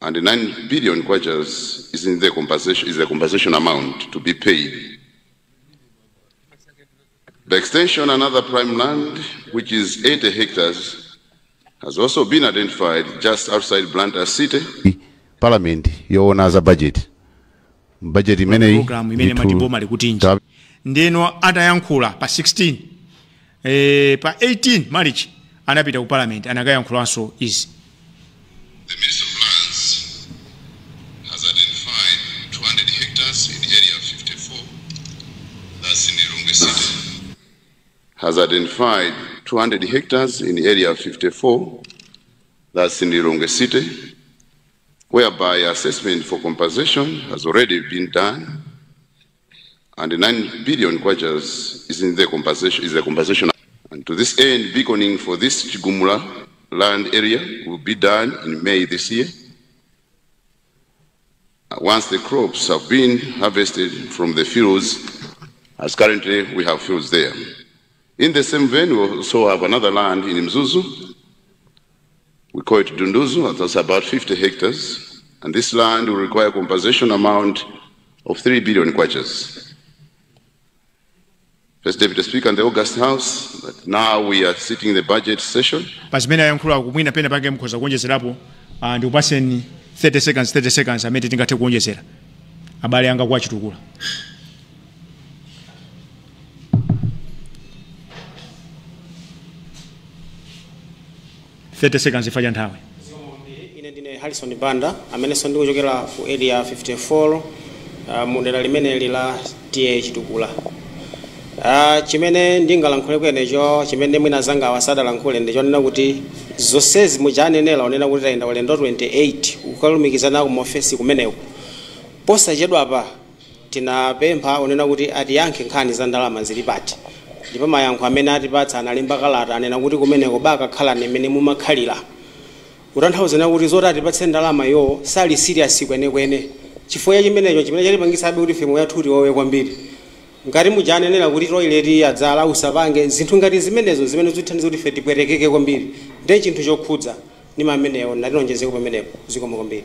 and 9 billion kwajas is in the compensation amount to be paid. The extension another prime land, which is 80 hectares, has also been identified just outside Blantyre City. Parliament, yoona za budget. Budget imene matiboma likutinji ndeno atayankhula pa 16 pa 18 March anapita ku parliament anakayankhulanso izi. The Minister of Lands has identified 200 hectares in area 54, that's in Lilongwe City. Has identified 200 hectares in area 54, that's in Lilongwe City, whereby assessment for compensation has already been done, and 9 billion kwajas is in the compensation. And to this end, beaconing for this Chigumula land area will be done in May this year. Once the crops have been harvested from the fields, as currently we have fields there. In the same vein, we also have another land in Mzuzu. We call it Dunduzu, that's about 50 hectares, and this land will require a compensation amount of 3 billion kwajas. First Deputy Speaker in the August House, that now we are sitting in the budget session. Pasimena yankula kumwina pena pange mkhoza kuonjezerapo ndi upaseni 30 seconds amene tingathe kuonjezera abale anga kwa chitukula. Ifaja nthawi. Ine ndine Harrison Banda amene ndikuchokera ku area 54 mudera limene lila tiye chitukula. Chimene ndingalankhule kwenecho chimene mwina zanga awasadalankhule ndichonena kuti zonsezi mujanenera onena kuti tayenda ulendo 28 ukalumikizana ku ofesi kumeneko. Posachedwa apa tinapempha onena kuti atiyankhe nkhani za ndalama zili pati. Ndipo mayankho amene atipatsa analemba kalata anena kuti kumeneko bakakhala nemene mumakhalira. Kutanthauza kuti zoti atipatse ndalama yo sali serious kwenekwene. Chifukwa chimenecho chimene chalipangisabe kuti femo yathu tiwowe kwambiri. Ngati mujanenera kuti toilet adzala usapange zinthu ngati zimenezo zimene zithandiza kuti fe tipwetekeke kwambiri. Ndi chinthu chokhudza ndi mamenewo natilonjezeko pamenepo zikomo kwambiri.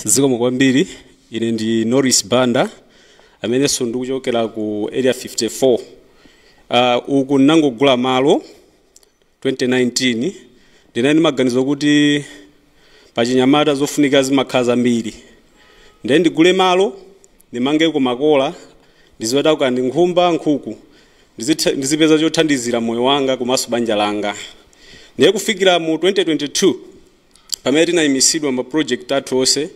Zikomo kwambiri, ine ndi Norris Banda amenenso ndikuchokera ku area 54. Uku nangogula malo 2019 ndinali maganizo kuti pachinyamata zofunika zimakhala zambiri. Ndiye ndigule malo ndimange ku makola ndiziweta kandi nkhumba nkhuku ndizipeza chothandizira moyo wanga komanso banja langa. Ndiye kufikira mu 2022 pamene tinayimisidwa ma project athu onse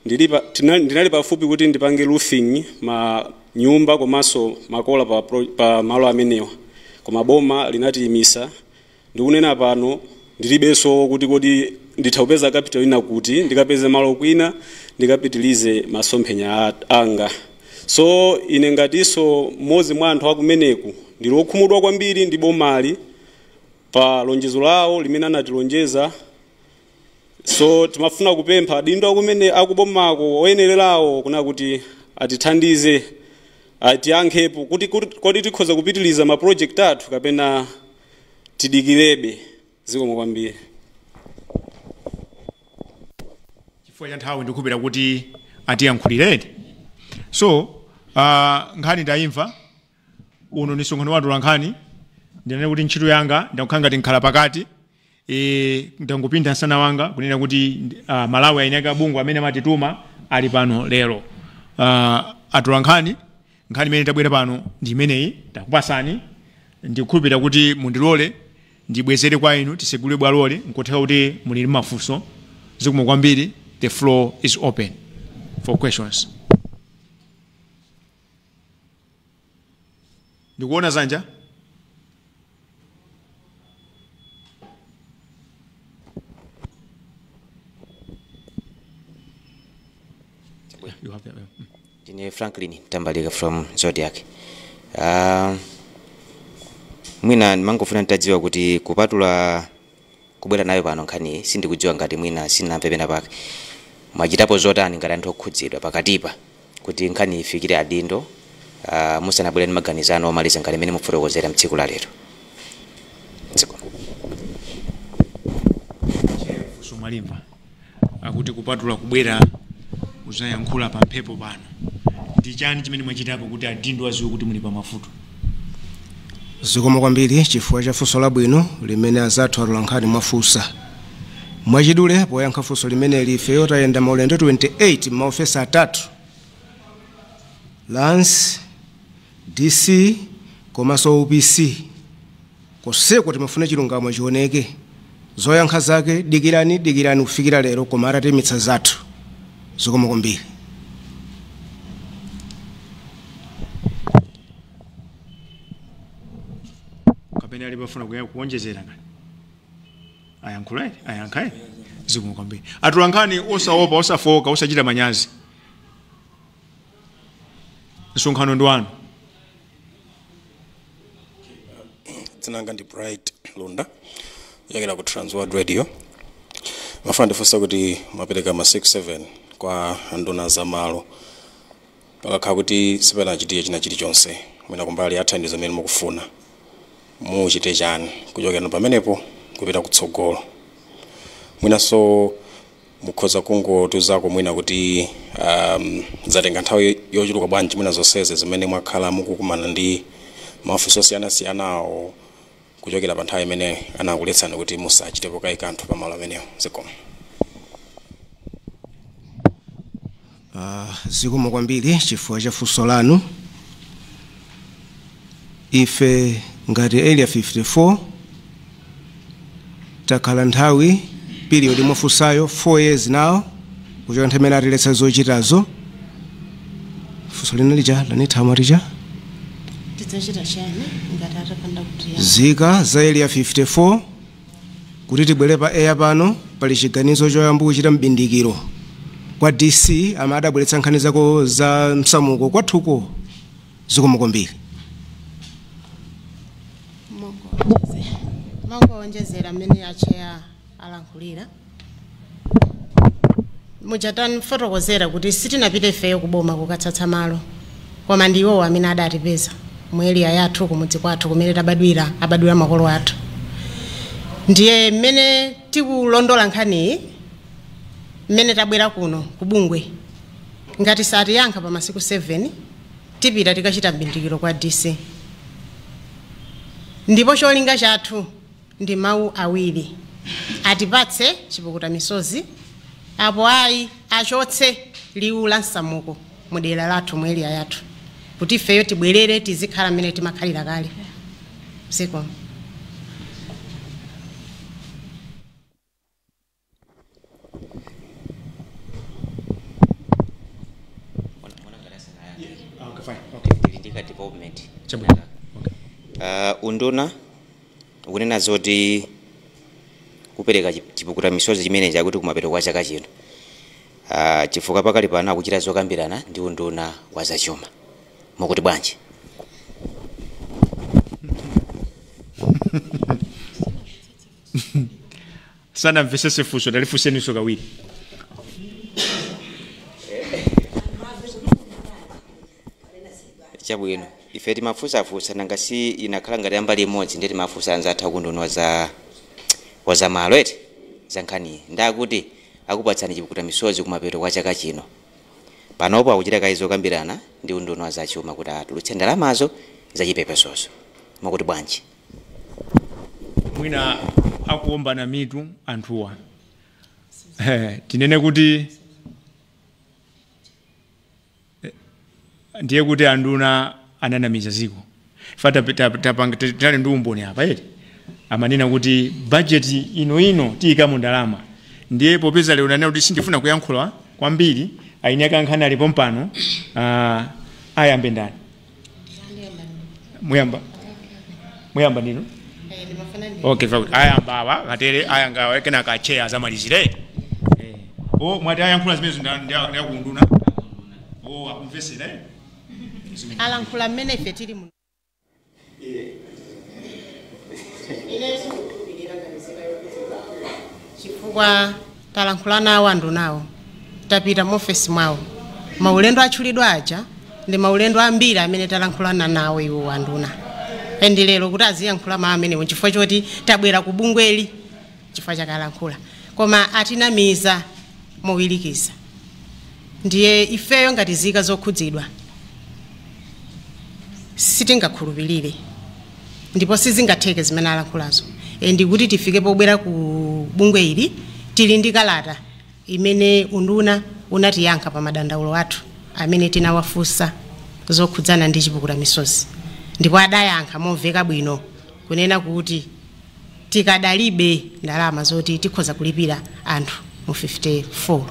ndinali pafupi kuti ndipange roofing ma nyumba komanso makola pa malo amenewa, koma boma linatiyimisa. Ndikunena pano ndilibenso kuti ndithaupeza capital ina kuti ndikapeze malo kwina ndikapitilize masomphenya anga. So ine ngatiso mmodzi mwa anthu akumeneku ndili okhumudwa kwambiri ndi bomali pa lonjezo lawo limene anatilonjeza. So timafuna kupempha adindo akumene akubomako oyenererawo kuna kuti atithandize atiyankhepo kuti tikhoza kupitiliza ma project athu kapena tidikirebe. Zikomo kwambiri. Chifukwa cha nthawi ndikupita kuti atiyankhuliredi. So nkhani ndayimva uno ni msonkhano wa atolankhani ndinene kuti ntchito yanga ndakukhala ngati nkhala pakati ndangopinda msana wanga kunena kuti Malawi ainaka bungwe amene amatituma ali pano lero. Atolankhani nkhani imene tabwera pano ndi imeneyi takupasani, ndikukhulupirira kuti mundilole ndibwezere kwa inu tisegule bwalole nkotheka kuti muli mafunso. Zikomo kwambiri. The floor is open for questions. Ndikuona zanja. You have that. Dine Franklin Tambalika from Zodiac. Mwina mangofuna nitadziwa kuti kupatula kubwera nayo pano nkhani sindikudziwa ngati mwina sinamvepena pake. Mwachitapo zotani ngati anthu okhudzidwa pakatipa kuti nkhani ifikire adindo musanabwere ndi maganizano omaliza ngati imene mufotokozera mtsiku la lero. Malimba akuti kupatula kubwera uzayankhula pa mphepo pano ndi chani chimene mwachitapo kuti adindo aziwe kuti muli pa mafuto? Zikomo kwambiri chifukwa cha funso labwino limene azathu atolankhani mwafunsa. Mwachidule poyankha funso limene life tayenda maulendo 28 maofesa atatu Lance, DC komanso OPC koseko timafuna chilungamo chioneke. Zoyankha zake dikirani kufikira lero koma atatimitsa zathu. Zikomo kwambiri. Kapena ali bafuna kuonjezera ngani? Ayankhulai, ayankhai. Zikomo kwambiri. Atolankhani osaopa, osafoka, osachita manyazi. Msonkhano ndi wanu. Tsinanga ndi Bright Lunda yakira ku Transworld Radio. Mafuna ndifunsa kuti mapereka ma 67 kwa anduna za malo pakakhala kuti sipena chitiye china chilichonse mwina kumbali athandizo amene mukufuna muchite chani kuchokera pamenepo kupita kutsogolo. Mwinanso mukhoza kungotuzako mwina kuti zatenga nthawi yochuluka bwanji mwina zonseze zimene mwakhala mukukumana ndi mafunso osiyanasiyanawo kuchokera pa nthawi imene anakuletsani kuti musachitepo kayi kanthu pamalo amenewo. Zikomo. Zikomo kwambiri chifukwa cha funso lanu. Ife ngati area 54 takhala nthawi period mwafunsayo 4 years now kuchokera nthawi imene atiletsa zochitazo. Funso lina lija lanithamu lija tidzachita chani ngati atapanda kuti zika za area 54 kuti tibwere pa air pano pali chiganizo choyamba kuchita mbindikiro kwa DC amadabweretsa nkhani zako za msamuko kwathuko. Zikomo kwambiri. mangowonjezera mmene acheya alankhulira. Mujatani fotokozera kuti sitinapite feyo kuboma kukatsatsa malo koma ndiwo amene adatipeza mweli yathu kumudzi kwathu kumene abadwira makolo athu. Ndiye mmene tikulondola nkhani mmene tabwera kuno kubungwe ngati satiyankha pa masiku 7 tipita tikachita mbindikiro kwa DC ndipo cholinga chathu ndi mawu awiri atipatse chipukuta misozi apo ayi achotse liwu la nsamuko mudera lathu mu area yathu kuti ifeyo tibwerere tizikhala mmene timakhalira kale siko development unduna ukunena zoti kupereka chipukuta misozi chimene chakuti kumapeto kwa chaka chino chifukwa pakali pano akuchita zokambirana ndi unduna wa zachuma mukuti bwanji sana mvesese funso ndalifuseniso kawiri chabwino ife timafusafusa nangasi inakhala ngati ambali imodzi ndi timafusa anzathu kunduna wa zamalo eti zankhani ndakuti akupatsani chipukuta misozi kumapeto kwa chaka chino panopo akuchita kayi zokambirana ndi unduna wa zachuma kuti atulutse ndalamazo zachipepesoso mukuti bwanji mwina akuombana mitu anthuwa tinene kuti ndiye kuti anduna ananamiza ziko fata tali ndi umboni apa eti amanena kuti budget ino tiyika mu ndalama ndiye popeza lero nanena kuti sindifuna kuyankhula kwambiri aine kankhani alipo mpano ayambe ndani muyamba nino okay ayamba awa katere ayanga kena kacheya zamalizire mwati ayankhula zimene ndakunduna akumvesera alankhula mmene ife tili muno chifukwa talankhula nawo andunawo tapita mu ofesi mwawo maulendo atchulidwa aja ndi maulendo ambiri amene talankhulana nawo iwo anduna endi lero kuti aziyankhula mawu amenewo chifukwa choti tabwera ku bungweli chifukwa chakalankhula koma atinamiza mowirikiza ndiye ifeyo ngati zika zokhudzidwa sitingakhulupirire ndipo sizingatheke zimene alankhulazo ndi kuti tifike pobwera ku bungwe ili tili ndi kalata imene unduna unatiyankha pa madandaulo athu amene tinawafunsa zokhudzana ndi chipukuta misozi ndipo adayankha momveka bwino kunena kuti tikadalibe ndalama zoti tikhoza kulipira anthu mu 54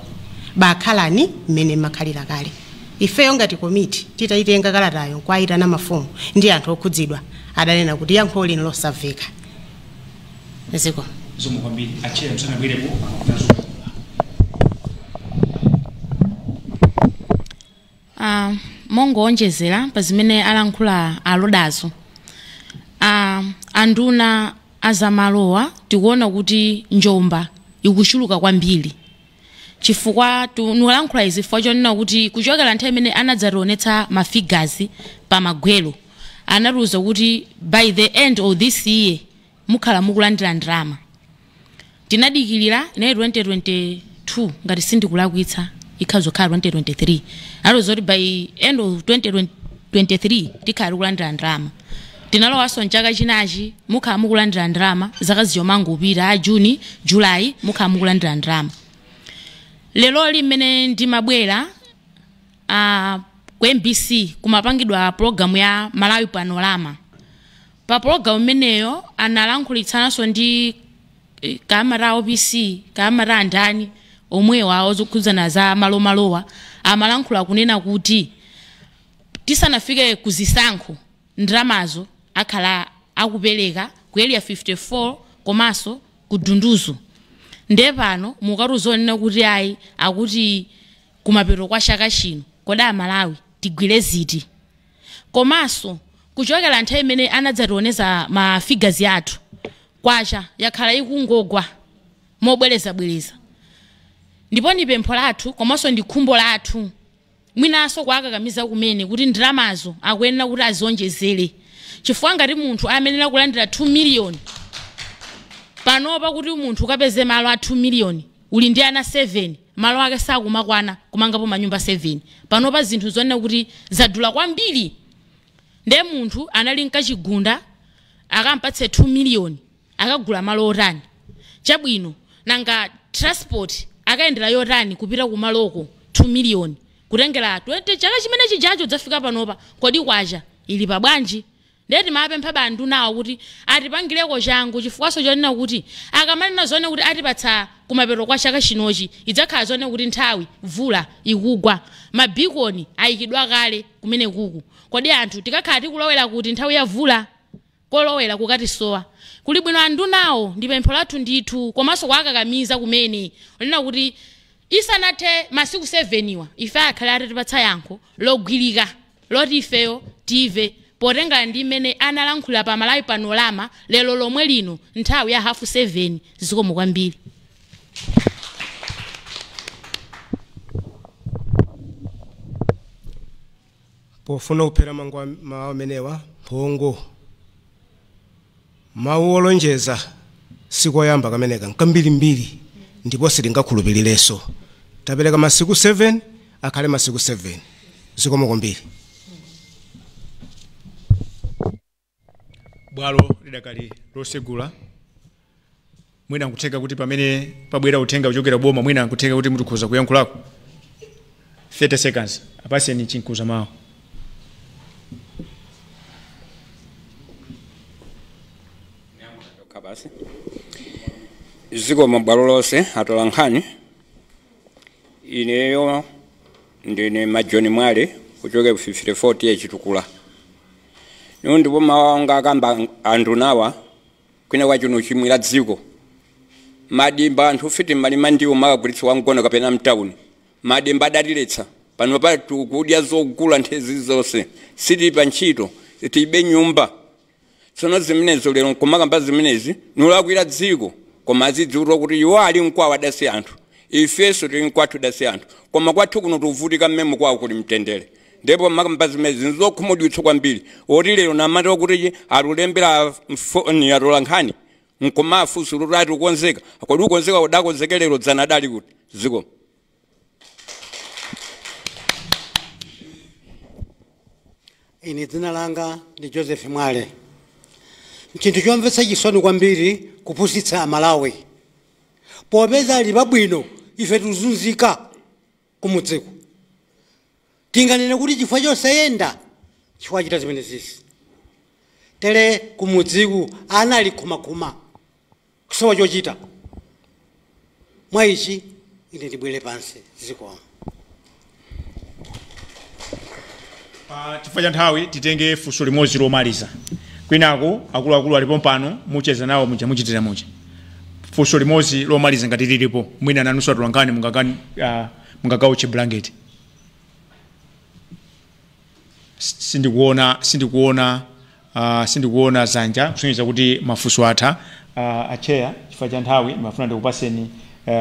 bakhalani mmene makhalira kale ifeyo ngati komiti titayitenga kalatayo kwaitana mafumu ndi anthu okhudzidwa adanena kuti yankho lino losamveka ziko zomo kwambiri achira msana bwirepo mongoonjezera pa zimene alankhula alodazo anduna azamalowa tikuona kuti njomba ikuchuluka kwambiri chifukwa nulankhula izi chifukwa chonena kuti kuchokera nthawi imene anadzationetsa mafigazi pa magwelo anatiuza kuti by the end of this year mukhala mukulandira ndalama tinadikilira inayi 2022 ngati sindikulakwitsa ikhazokhala 2023 aloza kuti by end of 2023 tikhala kulandira ndalama tinalowaso mchaka chinachi mukhala mukulandira ndalama zaka zomangopita a Juni July mukhala mukulandira ndalama lero limene ndimabwera ku MBC kumapangidwa programu ya Malawi Panorama pa programu imeneyo analankhulitsananso ndi kamera OPC kamera ndani omwewa ozokhudzana za malomalowa amalankhula kunena kuti tisanafike kuzisankho ndalamazo akhala akupereka ku area 54 komanso ku Dunduzo nde pano mukaruzonena kuti ayi akuti kumapeto kwa chaka chino koda Malawi tigwire ziti komanso kuchokera nthawi imene anadzationeza mafigazi athu kwacha yakhala ikungogwa mobwereza ndipo ni pempho lathu komanso ndi khumbo lathu mwinaso kwakakamiza kumene kuti ndalamazo akuyenera kuti azionjezere chifukwa ngati munthu amenera kulandira 2 million panopa kuti munthu ukapeze malo a 2 million uli ndi ana 7 malo ake sakumakwana kumangapo manyumba 7 panopa zinthu zonena kuti zadula kwambiri nde munthu anali nkachigunda akampatse 2 million akagula malo otani chabwino nanga transport akaendera yotani kupita kumaloko 2 million kutengera 20 chaka chimene chijacho dzafika panopa kodi kwacha ili pabwanji ndeti mapempha bantu nawo kuti atipangireko changu chifukwaso chonena kuti akamanena zone kuti atipatsa kumapeto kwa chaka chinochi idzakhala zone kuti nthawi vula ikugwa mabikoni ayikidwa kale kumene kuku kodi anthu tikakhala tikulowera kuti nthawi ya vula kolowera kukati sowa kuli bwino andu nawo ndi pempho lathu ndithu komanso kwakakamiza kumene onena kuti isanathe masiku 7 iwa ife akhale atipatsa yankho logwirika loti ifeyo tive potenga ndi mmene analankhula pa Malawi Panorama lero lomwe lino nthawi ya 7:30 zikomo kwambiri. pofuna kuphera mawu amenewa phongo mawu olonjeza sikoyamba kameneka nkambirimbiri ndipo sitingakhulupirirenso tapereka masiku 7 akhale masiku 7 zikomo kwambiri. bwalo lidakali losegula mwina nkutheka kuti pamene pabwera uthenga uchokera boma mwina nkutheka kuti mutukhoza kuyankhulako 30 seconds apaseni chinkuza mawu. zikomo bwalo lonse atolankhani ineyo ndine Majoni Mwale kuchoka 54 ya Chitukula ndipo mawanga akamba anthu nawa kwina kwachino chimwira dziko madimba anthu fiti malima ndiwo makagulitsa wangona kapena mtawuni madimba adatiletsa pano patu kudya zogula nthezi zonse siti pa ntchito tibe nyumba tsono zimenezo lero nkumakamba zimenezi nulakwira dziko koma azidziwira kuti iwo ali nkwawa adasi anthu ifeso tili nkwathu dasi anthu koma kwathu kuno tuvutika mmemo kwawo kuli mtendere ndipo makamba zimenezi nzokhumudwitsa kwambiri oti lero namati kuti atulembera mfoni atolankhani nkomafuso lutati ukonzeka kodi ukonzeka udakonzeka lero dzana dali kuti ziko. Ine dzina langa ndi Joseph Mwale. Chinthu chomvetsa chisoni kwambiri kupusitsa Malawi popeza ali pabwino ife tuzunzika kumudziko tinganene kuti chifukwa chosayenda chifukwa chita zimene zisi tere kumudziko anali khuma kusowa chochita mwa ichi ine ndibwere pansi zikomo. chifukwa cha nthawi titenge funso limodzi lomaliza kwinako akuluakulu alipo pano mucheza nawo muchitira mucha funso limodzi lomaliza ngati lilipo mwina nanunso atolankhani mungagawo chiblanketi. sindikuona zanja kusonyeza kuti mafunso atha acheya chifukwa cha nthawi mafuna ndikupaseni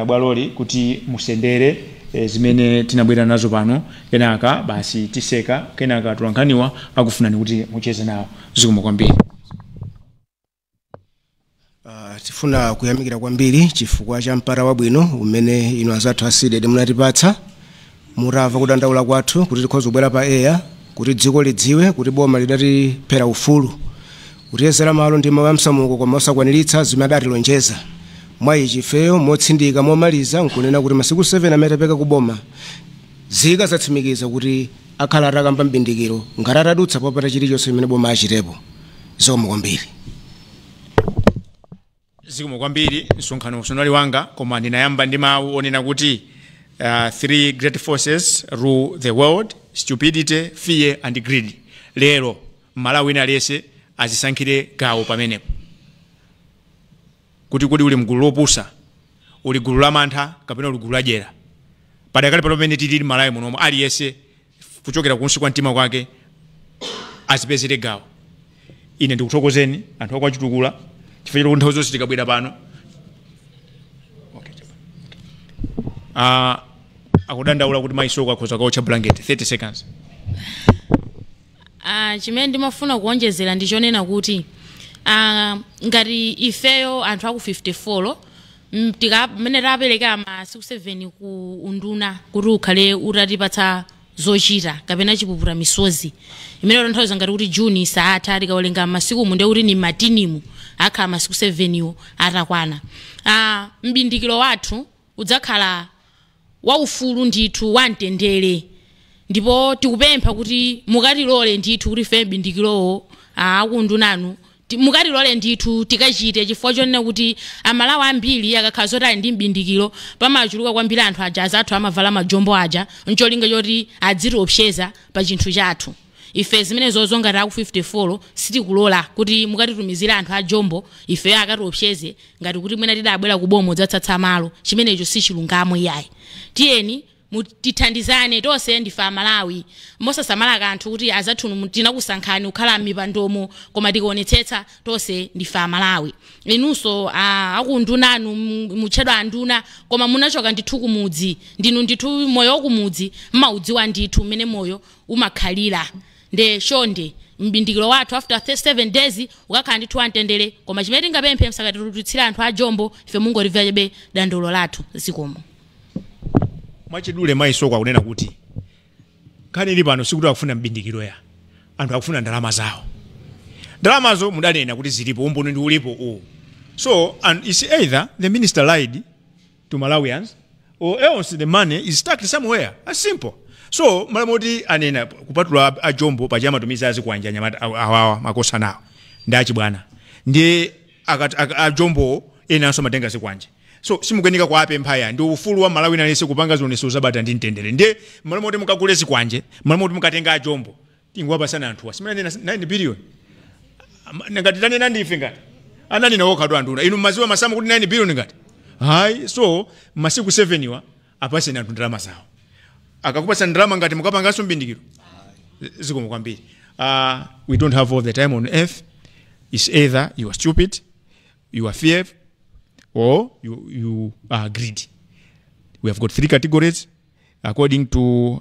bwaloli kuti musendere zimene tinabwera nazo pano kenaka basi tiseka kenaka atolankhaniwa akufunani kuti mucheze nawo zikomo kwambiri. tifuna kuyamikira kwambiri chifukwa cha mpata wabwino umene ino azathu aside munatipatsa mutamva kudandaula kwathu kuti tikhoza kubwera pa air kuti dziko lidziwe kuti boma lidatiphera ufulu kutiyezera malo ndi mawu amsamuko koma osakwaniritsa zimene adatilonjeza mwa ichi ifeyo motsindika momaliza nkunena kuti masiku 7 amene tapeka kuboma zika zatsimikiza kuti akhala atakamba mbindikiro ngati atadutsa popata chilichonse imene boma achitepo zikomo kwambiri. zikomo kwambiri msonkhano usonali wanga koma ndinayamba ndi mawu onena kuti 3 great forces rule the world: stupidity, fear and greed. lero Malawi ina lese azisankhire gawo pamenepo kuti kodi uli mgulu lopusa uli gulu la mantha kapena uli gulu la jera padakali pamene tili Malawi muno aliyese kuchokera kunsi kwa mtima kwake azipezere gawo. ine ndikuthokozeni anthu akwa Chitukula chifukwa nthawi zonse tikabwera pano akudandaula kuti maisoko akhoza kawo cha blanket 30 seconds. chimene ndimafuna kuonjezera ndi chonena kuti ngati ifeyo anthu aku 54 mene tapereka ma 67 ku unduna kuti ukhale utatipatsa zochita kapena chipuputa misozi imene nthawi ngati kuti June saatha tikawerenga masiku munde kuti ni matinimu akhala masiku 7 yo atakwana. Mbindikiro wathu udzakhala waufulu ndithu wamtendere ndipo tikupempha kuti mukatilole ndithu kuti fe mbindikirowo akundunanu mukatilole ndithu tikachite chifukwa chonena kuti amalawi ambiri akakhala zoti ali ndi mbindikiro pamachuluka kwambiri anthu aja azathu amavala majombo aja ncholinga choti adzitiopseza pa chinthu chathu. Ife zimene zozo ngati aku 54 sitikulola kuti mukatitumizira anthu a jombo ife akatiopseze ngati kuti mwina tidabwera kubomo dzatsatsa malo chimenecho si chilungamo iyayi. Tiyeni mutithandizane tonse ndife amalawi mosasamala kanthu kuti azathu tinakusankhani ukhala mipandomo koma tikuonetsetsa tonse ndife amalawi. Inunso akundunanu mutchedwa anduna koma munachoka ndithu kumudzi ndinu ndithu moyo wakumudzi mmaudziwa ndithu mmene moyo umakhalira. Nde shonde mbindikiro wathu after 7 days ukakhala ndithu wamtendere koma chimene tingapemphe msakatitutsira anthu a jombo ife mungolivya chebe dandolo lathu zikomo. Mwachidule maiso kwa kunena kuti kani ili pano sikuti akufuna mbindikiro ya anthu akufuna ndalama zawo. Ndalamazo mudanena kuti zilipo umboni ndi ulipo so and it's either the minister lied to Malawians or else the money is stuck somewhere. As simple. So malamoti anena kupatula a jombo pachama tumiza azikwanja nyamata awawa makosa nawo ndachi bwana ndiye a jombo ena so matenga zikwanja. So simukenika kwa apemphaya ndi ufulu wa Malawi nalese kupanga zoneso zabata ndi ntendere ndiye malamoti mukagule zikwanje malamoti mukatenga a jombo tingwapa sana anthu asimene 9 billion ngati tanena ndife ngati anani nawo kadwa nduna inu maziwa masamu kuti 9 billion ngati hai so masiku 7 iwa apase na ndalama zawo akakupasa ndalama ngati mukapangaso mbindikiro zikomo kwambiri. We don't have all the time on earth. It's either you are stupid, you are fear, or you are greedy. We have got 3 categories according to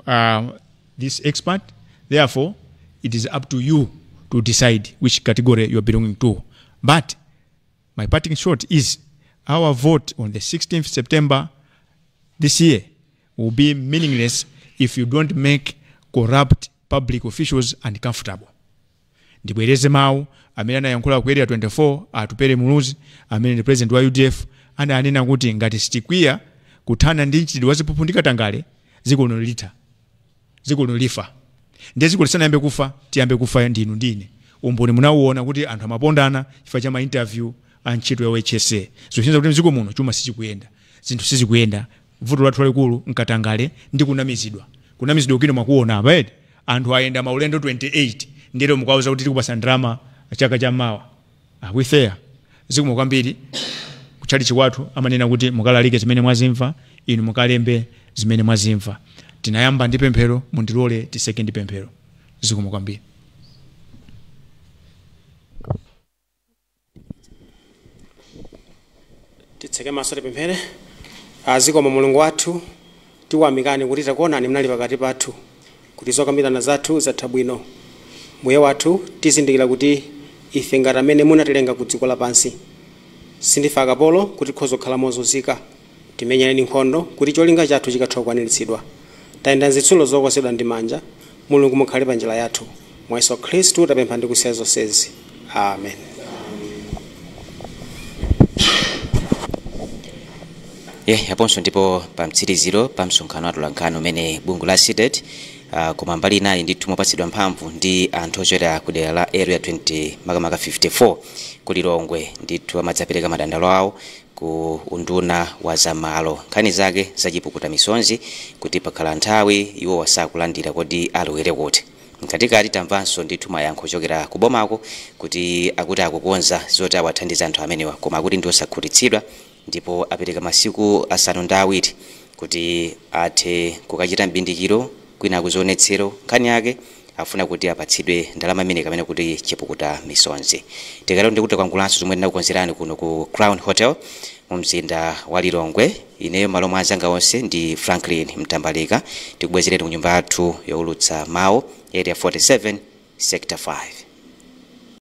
this expert. Therefore, it is up to you to decide which category you are belonging to. But my parting shot is our vote on the 16th September this year will be meaningless if you don't make corrupt public officials uncomfortable. Ndibwereze mau amene anayankhula ku area 24 atupere muluzi amene ndi president wa UDF ananena kuti ngati sitikwiya kuthana ndi nchitidwe wazipupundika tangale ziko lifa ndiye ziko lisanayambe kufa tiyambe kufa ndinu ndine umboni munauona kuti anthu amapondana chifukwa cha ma interview a ntchito ya HSA. So chinza kuti mziko muno chuma sichikuyenda zinthu sizikuyenda vuto lathu lalikulu nkatangale ndi kunamizidwa kino mwakuona apa eti anthu ayenda maulendo 28 ndero mukauza kuti tikupasa ndrama chaka cha mawa. We fair zikomo kwambiri kuchali chiwatu amanena kuti mukalalike zimene mwazimva inu mukalembe zimene mwazimva. Tinayamba ndi pemphero mundilole tiseke ndi pemphero zikomo kwambiri. Titseke maso tipemphere. Zikomo Mulungu wathu tiwamikani kuti takuonani mnali pakati pathu kuti zokambirana zathu zatha bwino. Mbuye wathu tizindikira kuti ife ngati amene munatilenga ku dziko lapansi sindife akapolo kuti tikhoza kukhala mozunzika. Timenyereni nkhondo kuti cholinga chathu chikatha kukwaniritsidwa. Tayenda zitsulo zokonzedwa ndi manja. Mulungu mukhale pa njira yathu mwa Yesu Khristu tapempha ndi kusiya zonsezi. Amen. Yaponso ndipo pa mtsiriziro pa msonkhano atolankhani umene bungu la CITED koma mbali inayi ndithu mopatsidwa mphamvu ndi anthu ochokera ku dera la area 20 makamaka 54 ku Lilongwe ndithu amadzapereka madandalo awo ku unduna wa zamalo nkhani zake zachipukuta misonzi kuti pakhala nthawi iwo wasakulandira kodi alowere kuti. Mkatikati tamvanso ndithu mayankho ochokera ku bomako kuti akuti akukonza zoti awathandiza anthu amenewa koma akuti ndi osakhutitsidwa ndipo apereka masiku 7 kuti athe kukachita mbindikiro kwina kuzionetsero nkhani yake afuna kuti apatsidwe ndalama imene kamene kuti chipukuta misonzi. Tikalo ndikuti kwangulanso zomwe ndinakukonzerani kuno ku Crown Hotel mu mzinda wa Lilongwe. Ineyo malo mwa anzanga onse ndi Franklin Mtambalika tikubwezereni ku nyumba yathu youlutsa mawu area 47 sector 5.